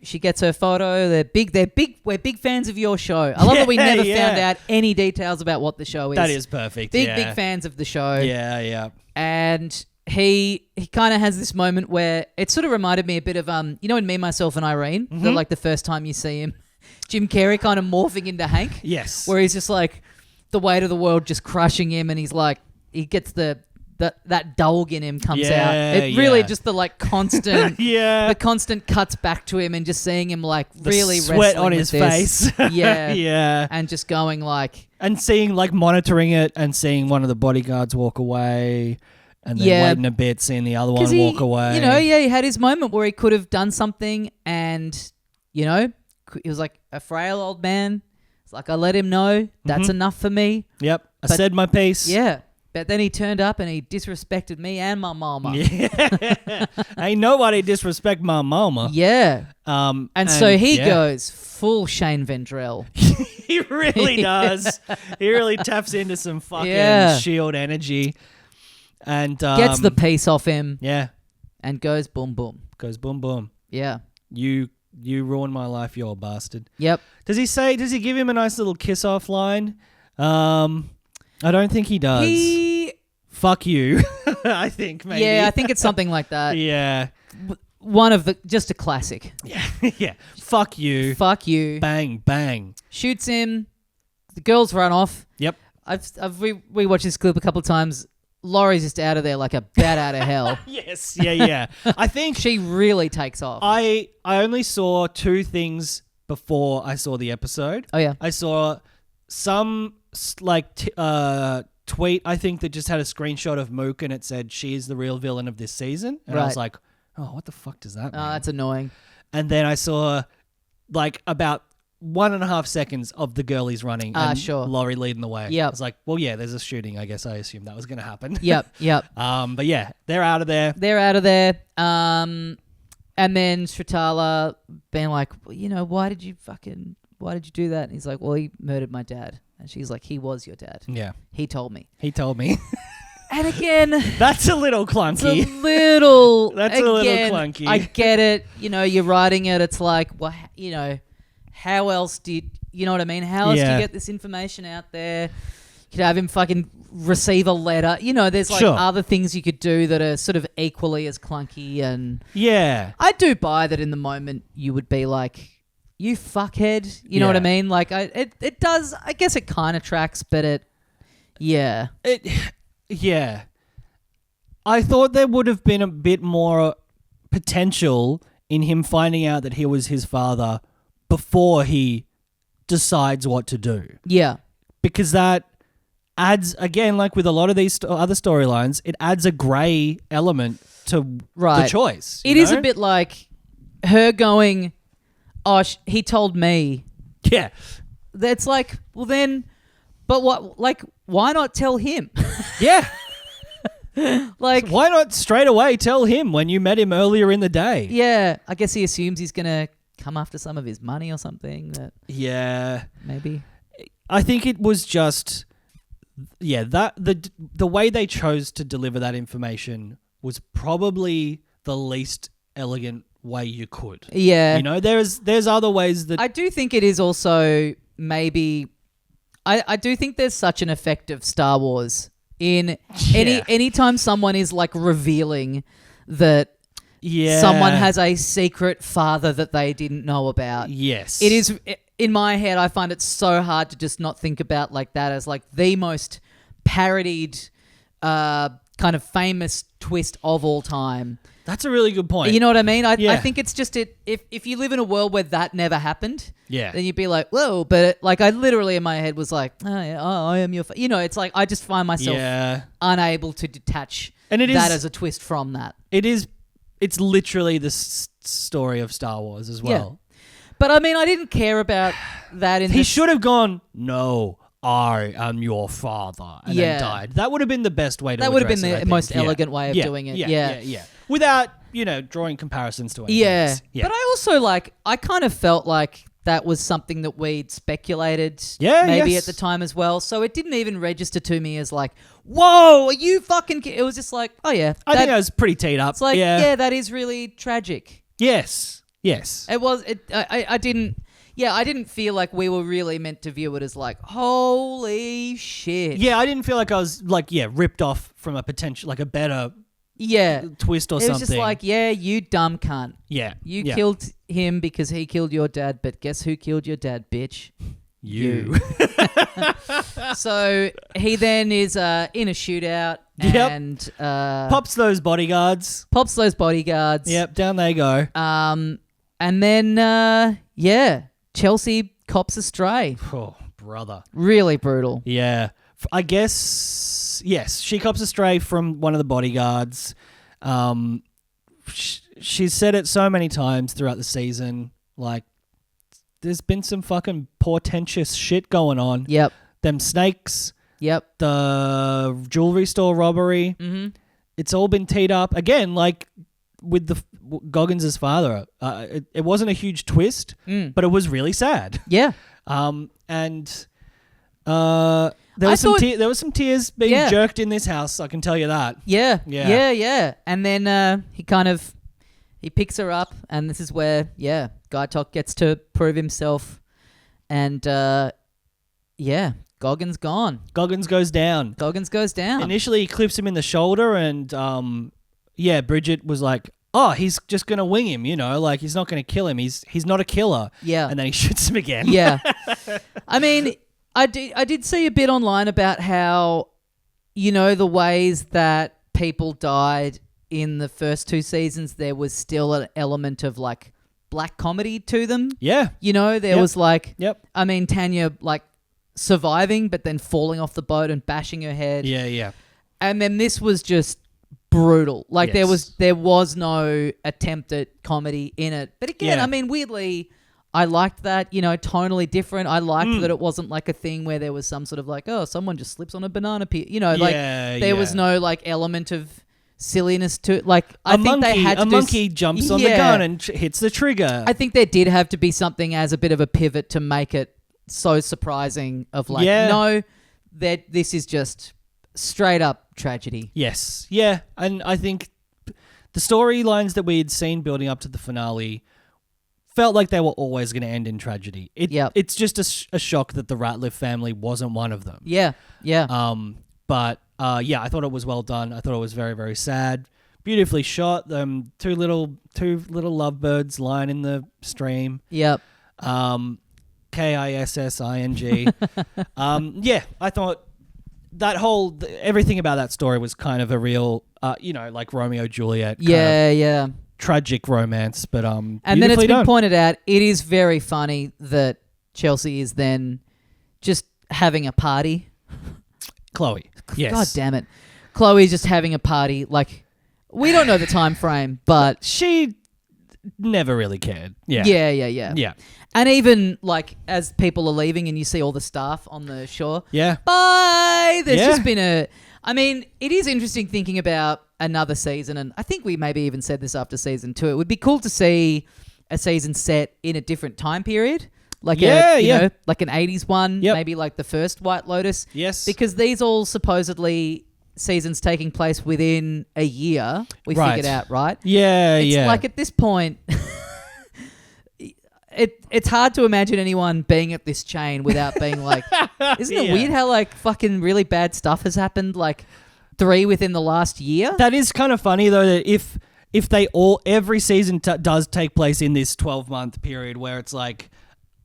she gets her photo. We're big fans of your show. I love that we never found out any details about what the show is. That is perfect. Big fans of the show. Yeah. And he kind of has this moment where it sort of reminded me a bit of in Me, Myself and Irene, the first time you see him, Jim Carrey kind of morphing into Hank. Yes. Where he's just like the weight of the world just crushing him, and he's like, he gets that dog in him comes out. It really just the constant the constant cuts back to him and just seeing him really sweat wrestling on his with this. face. Yeah. And just going and seeing monitoring it and seeing one of the bodyguards walk away and then waiting a bit, seeing the other one walk away. He had his moment where he could have done something, and he was like a frail old man. It's like, I let him know that's enough for me. Yep. I said my piece. Yeah. But then he turned up and he disrespected me and my mama. Yeah. Ain't nobody disrespect my mama. Yeah. And so he goes full Shane Vendrell. He really does. He really taps into some fucking shield energy. And gets the piece off him. Yeah. And goes boom, boom. Goes boom, boom. Yeah. You ruined my life, you old bastard. Yep. Does he give him a nice little kiss off line? I don't think he does. Fuck you. I think maybe. Yeah, I think it's something like that. Yeah. Just a classic. Yeah. Yeah. Fuck you. Fuck you. Bang, bang. Shoots him. The girls run off. Yep. I've rewatched this clip a couple of times. Laurie's just out of there like a bat out of hell. Yes. Yeah. I think she really takes off. I only saw two things before I saw the episode. Oh, yeah. I saw some tweet, I think, that just had a screenshot of Mook and it said, she is the real villain of this season. And I was like, oh, what the fuck does that mean? Oh, that's annoying. And then I saw about 1.5 seconds of the girlies running and Laurie leading the way. Yep. I was like, well, yeah, there's a shooting. I guess I assumed that was going to happen. Yep. But yeah, they're out of there. And then Stratala being like, well, why did you do that? And he's like, well, he murdered my dad. And she's like, he was your dad. Yeah. He told me. And again, that's a little clunky. It's a little clunky. I get it. You're writing it. It's like, well, how else did, you know what I mean? How else do you get this information out there? You could have him fucking receive a letter. There's other things you could do that are sort of equally as clunky. And yeah, I do buy that in the moment you would be like, you fuckhead. You know what I mean? It does. I guess it kind of tracks, but I thought there would have been a bit more potential in him finding out that he was his father before he decides what to do. Yeah. Because that adds, again, like with a lot of these other storylines, it adds a grey element to the choice. It is a bit like her going, oh, he told me. Yeah. That's like, well then, but what, like, why not tell him? Yeah. Like, so why not straight away tell him when you met him earlier in the day? Yeah. I guess he assumes he's going to come after some of his money or something. Yeah. Maybe. I think it was just, that the way they chose to deliver that information was probably the least elegant way you could. Yeah. You know, there's other ways that... I do think it is also maybe... I do think there's such an effect of Star Wars in anytime someone is like revealing that someone has a secret father that they didn't know about. Yes. It is... In my head, I find it so hard to just not think about like that as like the most parodied kind of famous twist of all time. That's a really good point. You know what I mean? I think it's just if you live in a world where that never happened, then you'd be like, whoa. But like I literally in my head was like, I am your... You know, it's like I just find myself unable to detach as a twist from that. It's literally the story of Star Wars as well. Yeah. But I mean, I didn't care about that. He should have gone, no, I am your father, and then died. That would have been the best way to That address would have been it, the most elegant way of doing it. Yeah. Without, drawing comparisons to anything else. Yeah. But I also I kind of felt like that was something that we'd speculated maybe at the time as well. So it didn't even register to me as like, whoa, are you fucking... It was just like, oh yeah. I think I was pretty teed up. It's like, that is really tragic. Yes. It was. I didn't. Yeah, I didn't feel like we were really meant to view it as like, holy shit. Yeah, I didn't feel like I was ripped off from a potential, like a better twist or something. It was just like, you dumb cunt. Yeah. You killed him because he killed your dad, but guess who killed your dad, bitch? You. So he then is in a shootout and pops those bodyguards. Yep, down they go. And then, Chelsea cops a stray. Oh, brother. Really brutal. Yeah. I guess, yes, she cops a stray from one of the bodyguards. She's said it so many times throughout the season, like, there's been some fucking portentous shit going on. Yep. Them snakes. Yep. The jewelry store robbery. Mm-hmm. It's all been teed up. Again, like, with the Goggins' father, it wasn't a huge twist, but it was really sad. Yeah. And there was some tears being jerked in this house. I can tell you that. Yeah. And then he picks her up, and this is where Guy Talk gets to prove himself, and Goggins gone. Goggins goes down. Initially, he clips him in the shoulder, and Bridget was like, oh, he's just going to wing him, like he's not going to kill him. He's not a killer. Yeah. And then he shoots him again. Yeah. I mean, I did see a bit online about how, the ways that people died in the first two seasons, there was still an element of like black comedy to them. Yeah. There was like, Yep. I mean, Tanya like surviving, but then falling off the boat and bashing her head. Yeah. And then this was just brutal. Like there was no attempt at comedy in it. But again, I mean, weirdly, I liked that, tonally different. I liked that it wasn't like a thing where there was some sort of like, oh, someone just slips on a banana peel. There was no like element of silliness to it. Like I think they had to a monkey jumps on the gun and hits the trigger. I think there did have to be something as a bit of a pivot to make it so surprising of like, no, that this is just straight up tragedy. Yes. Yeah. And I think the storylines that we had seen building up to the finale felt like they were always going to end in tragedy. It's just a shock that the Ratliff family wasn't one of them. Yeah. But I thought it was well done. I thought it was very, very sad. Beautifully shot. Two little lovebirds lying in the stream. Yep. KISSING. I thought that whole everything about that story was kind of a real, like Romeo Juliet. Yeah. Tragic romance, but and then it's been done. pointed out it is very funny that Chelsea is then just having a party. Chloe, yes. God damn it, Chloe's just having a party. Like we don't know the time frame, but she never really cared. Yeah. Yeah. And even like as people are leaving and you see all the staff on the shore. Yeah. Bye. There's just been I mean, it is interesting thinking about another season, and I think we maybe even said this after season 2. It would be cool to see a season set in a different time period. Like like an 80s one, maybe like the first White Lotus. Yes. Because these all supposedly seasons taking place within a year, we figured out, right? Yeah, it's like at this point, it's hard to imagine anyone being at this chain without being like, isn't it weird how like fucking really bad stuff has happened, like 3 within the last year? That is kind of funny though, that if they every season does take place in this 12-month period where it's like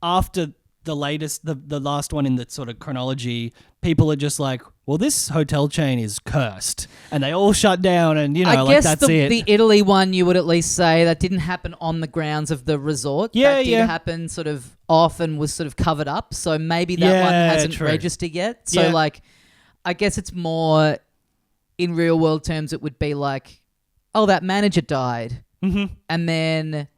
after the latest, the last one in the sort of chronology, people are just like, well, this hotel chain is cursed, and they all shut down, and I like guess that's it. The Italy one, you would at least say that didn't happen on the grounds of the resort. That did happen sort of off and was sort of covered up. So maybe that one hasn't registered yet. So like, I guess it's more in real world terms. It would be like, oh, that manager died, and then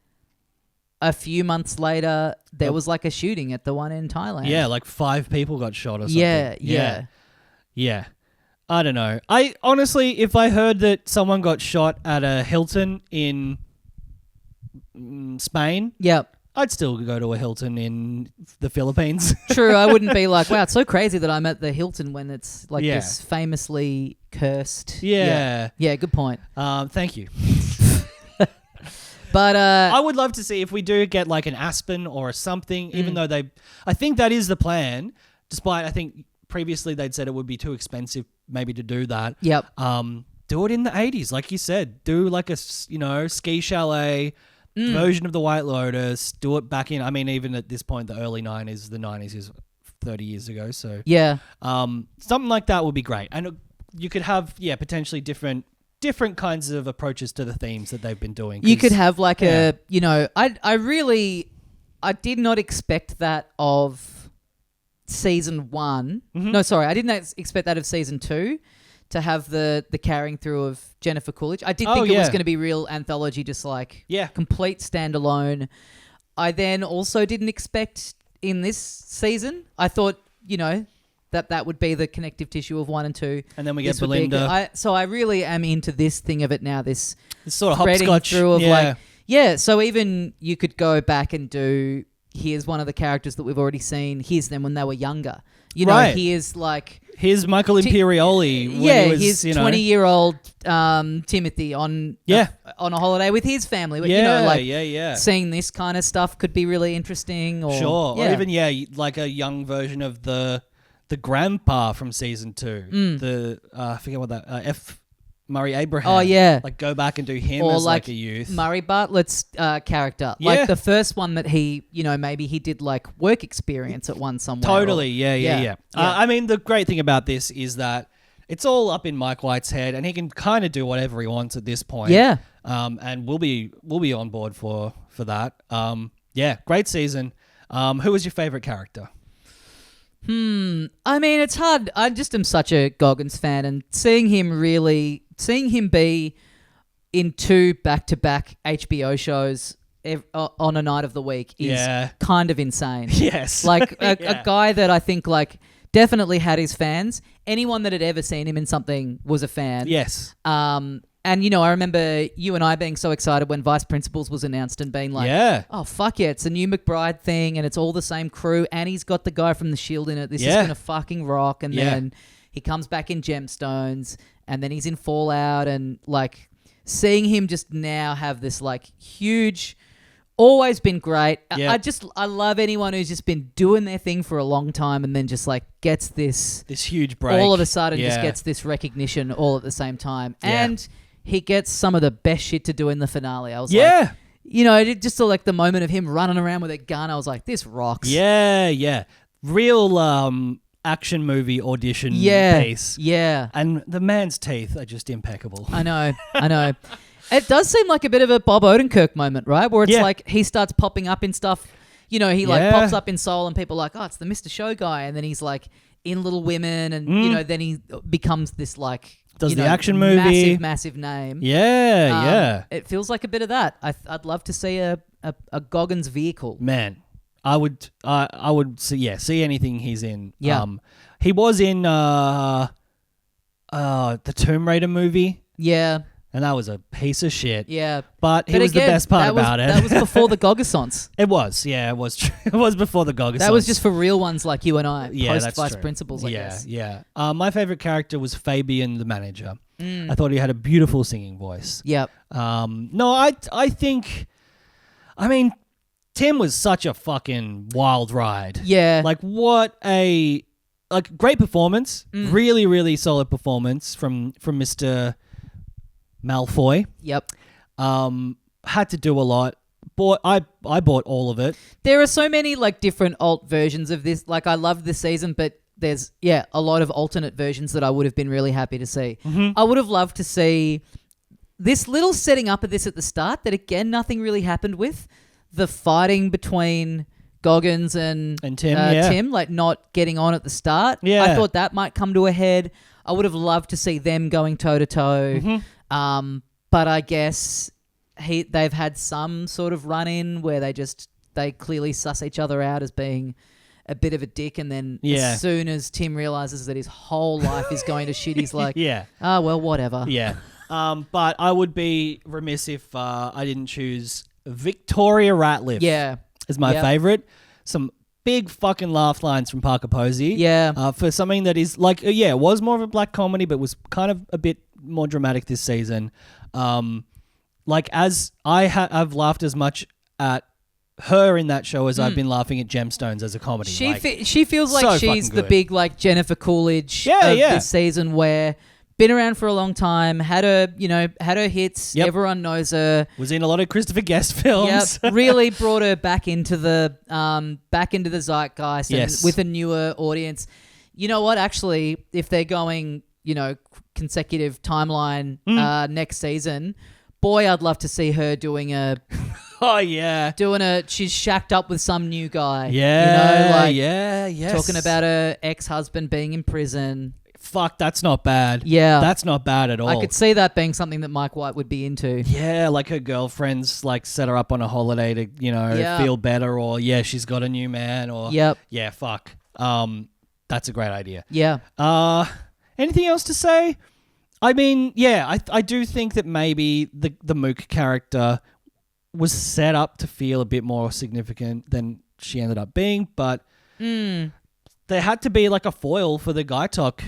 a few months later, there was like a shooting at the one in Thailand. Yeah, like 5 people got shot or something. Yeah. I don't know. I honestly, if I heard that someone got shot at a Hilton in Spain, I'd still go to a Hilton in the Philippines. True. I wouldn't be like, wow, it's so crazy that I'm at the Hilton when it's like this famously cursed. Yeah, good point. Thank you. But I would love to see if we do get like an Aspen or something, even though I think that is the plan, despite I think previously they'd said it would be too expensive maybe to do that. Yep. Do it in the 80s, like you said. Do like a, ski chalet version of the White Lotus. Do it back in, I mean, even at this point, the early 90s, the 90s is 30 years ago. So yeah, something like that would be great. And you could have, potentially different kinds of approaches to the themes that they've been doing. You could have like I did not expect that of season 1. No, sorry, I didn't expect that of season 2 to have the carrying through of Jennifer Coolidge. I did think it was going to be real anthology, just like complete standalone. I then also didn't expect in this season, I thought, that would be the connective tissue of 1 and 2. And then we get Belinda. So I really am into this thing of it now, this sort of hopscotch through of so even you could go back and do, here's one of the characters that we've already seen, here's them when they were younger. Here's like... Here's Michael Imperioli when he was, here's 20-year-old Timothy on a holiday with his family. Seeing this kind of stuff could be really interesting. Or, or even, like a young version of the grandpa from season 2. I forget what that... F. Murray Abraham. Oh, yeah. Like, go back and do him or as like a youth. Murray Bartlett's character. Yeah. Like, the first one that he, maybe he did, like, work experience at one somewhere. Totally, yeah. I mean, the great thing about this is that it's all up in Mike White's head, and he can kind of do whatever he wants at this point. Yeah. And we'll be on board for that. Great season. Who was your favourite character? I mean, it's hard. I just am such a Goggins fan, and seeing him be in 2 back-to-back HBO shows on a night of the week is kind of insane. Yes. Like a guy that I think like definitely had his fans. Anyone that had ever seen him in something was a fan. Yes. And, I remember you and I being so excited when Vice Principals was announced and being like, oh, fuck yeah, it's a new McBride thing and it's all the same crew and he's got the guy from The Shield in it. This is going to fucking rock. And then he comes back in Gemstones and then he's in Fallout, and, like, seeing him just now have this, like, huge... Always been great. Yeah. I love anyone who's just been doing their thing for a long time and then just like gets this huge break. All of a sudden just gets this recognition all at the same time. Yeah. And he gets some of the best shit to do in the finale. I was like, just like the moment of him running around with a gun, I was like, this rocks. Yeah. Real action movie audition piece. Yeah. And the man's teeth are just impeccable. I know. It does seem like a bit of a Bob Odenkirk moment, right? Where it's like he starts popping up in stuff. You know, he like pops up in Soul and people are like, oh, it's the Mr. Show guy. And then he's like in Little Women and, you know, then he becomes this like... Does the action movie. Massive name. Yeah. It feels like a bit of that. I'd love to see a Goggins vehicle. Man, I would see anything he's in. Yeah. He was in the Tomb Raider movie. Yeah. And that was a piece of shit. Yeah. But was the best part about it. That was before the Goggasons. It was. Yeah, it was. It was before the Goggasons. That was just for real ones like you and I. Yeah, post that's vice true. principals, I guess. Yeah. My favorite character was Fabian, the manager. I thought he had a beautiful singing voice. Yep. No, I think... I mean, Tim was such a fucking wild ride. Yeah. Like, what a... Like, great performance. Really, really solid performance from Mr. Malfoy. Yep. Had to do a lot. I bought all of it. There are so many like different alt versions of this. Like I loved this season, but there's a lot of alternate versions that I would have been really happy to see. I would have loved to see this little setting up of this at the start that again nothing really happened with. The fighting between Goggins and Tim, Tim, like not getting on at the start. Yeah. I thought that might come to a head. I would have loved to see them going toe to toe. But I guess they've had some sort of run in where they clearly suss each other out as being a bit of a dick, and then as soon as Tim realizes that his whole life is going to shit, he's like, well, whatever. Yeah. But I would be remiss if I didn't choose Victoria Ratliff. Yeah. As my favorite. Some big fucking laugh lines from Parker Posey. Yeah. For something that is like, it was more of a black comedy, but was kind of a bit more dramatic this season. Like as I've laughed as much at her in that show as I've been laughing at Gemstones as a comedy. She feels like she's the big like Jennifer Coolidge of this season, where been around for a long time, had her hits. Yep. Everyone knows her. Was in a lot of Christopher Guest films. Yep. Really brought her back into the zeitgeist and with a newer audience. You know what? Actually, if they're going, consecutive timeline next season, boy, I'd love to see her doing a. Oh yeah, she's shacked up with some new guy. Yeah, talking about her ex-husband being in prison. Fuck, that's not bad. Yeah. That's not bad at all. I could see that being something that Mike White would be into. Yeah, like her girlfriends like set her up on a holiday to, feel better, or she's got a new man, or yeah, fuck. That's a great idea. Yeah. Anything else to say? I mean, I do think that maybe the Mook character was set up to feel a bit more significant than she ended up being, but there had to be like a foil for the Guy Talk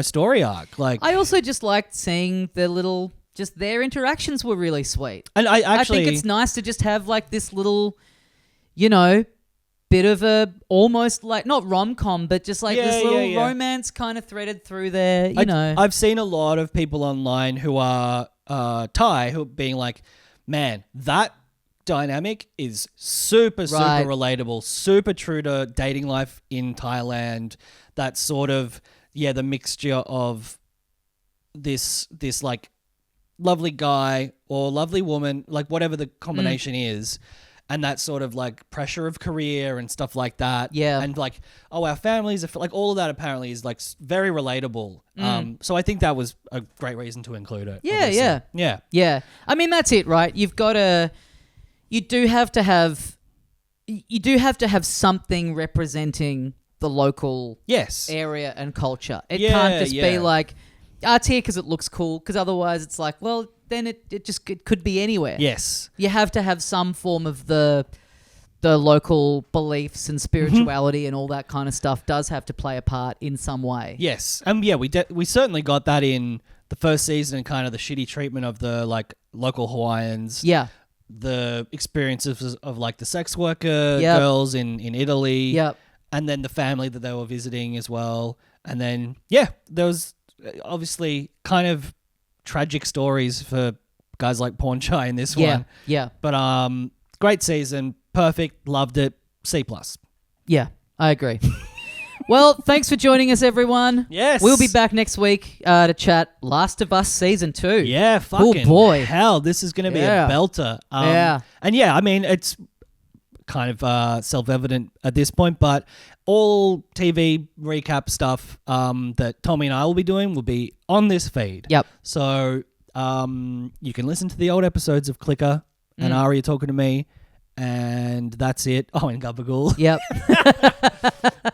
story arc. Like, I also just liked seeing just their interactions were really sweet. And I think it's nice to just have like this little, bit of a almost like not rom-com, but just like this little romance kind of threaded through there. I've seen a lot of people online who are Thai who are being like, man, that dynamic is super relatable, super true to dating life in Thailand. That sort of the mixture of this like lovely guy or lovely woman, like whatever the combination is, and that sort of like pressure of career and stuff like that. Yeah, and like our families are like all of that apparently is like very relatable. So I think that was a great reason to include it. Yeah. I mean, that's it, right? You do have to have something representing the local area and culture. It can't just be like, it's here because it looks cool, because otherwise it's like, well, then it could be anywhere. Yes. You have to have some form of the local beliefs and spirituality and all that kind of stuff does have to play a part in some way. Yes. We certainly got that in the first season and kind of the shitty treatment of the like local Hawaiians. Yeah. The experiences of like the sex worker girls in Italy. Yep. And then the family that they were visiting as well. And then, there was obviously kind of tragic stories for guys like Pornchai in this one. Yeah. But great season. Perfect. Loved it. C+. Yeah, I agree. Well, thanks for joining us, everyone. Yes. We'll be back next week to chat Last of Us Season 2. Yeah, fucking boy. hell. This is going to be a belter. And yeah, I mean, it's kind of self-evident at this point, but all TV recap stuff that Tommy and I will be doing will be on this feed. Yep. So you can listen to the old episodes of Clicker and Aria talking to me, and that's it. Oh, and Gabagool. Yep.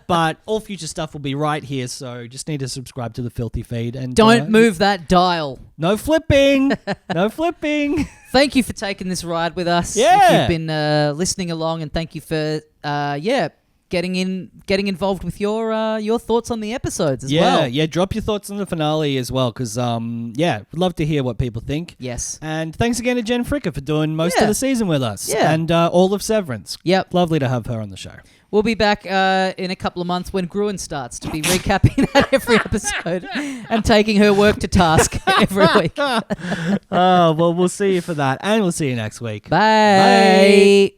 But all future stuff will be right here, so just need to subscribe to the Filthy feed. And don't move that dial. No flipping. No flipping. Thank you for taking this ride with us. Yeah. If you've been listening along, and thank you for getting involved with your thoughts on the episodes as well. Yeah, drop your thoughts on the finale as well, because we'd love to hear what people think. Yes. And thanks again to Jen Fricker for doing most of the season with us. Yeah. And all of Severance. Yep. Lovely to have her on the show. We'll be back in a couple of months when Gruen starts to be recapping that every episode and taking her work to task every week. Oh, well, we'll see you for that. And we'll see you next week. Bye. Bye.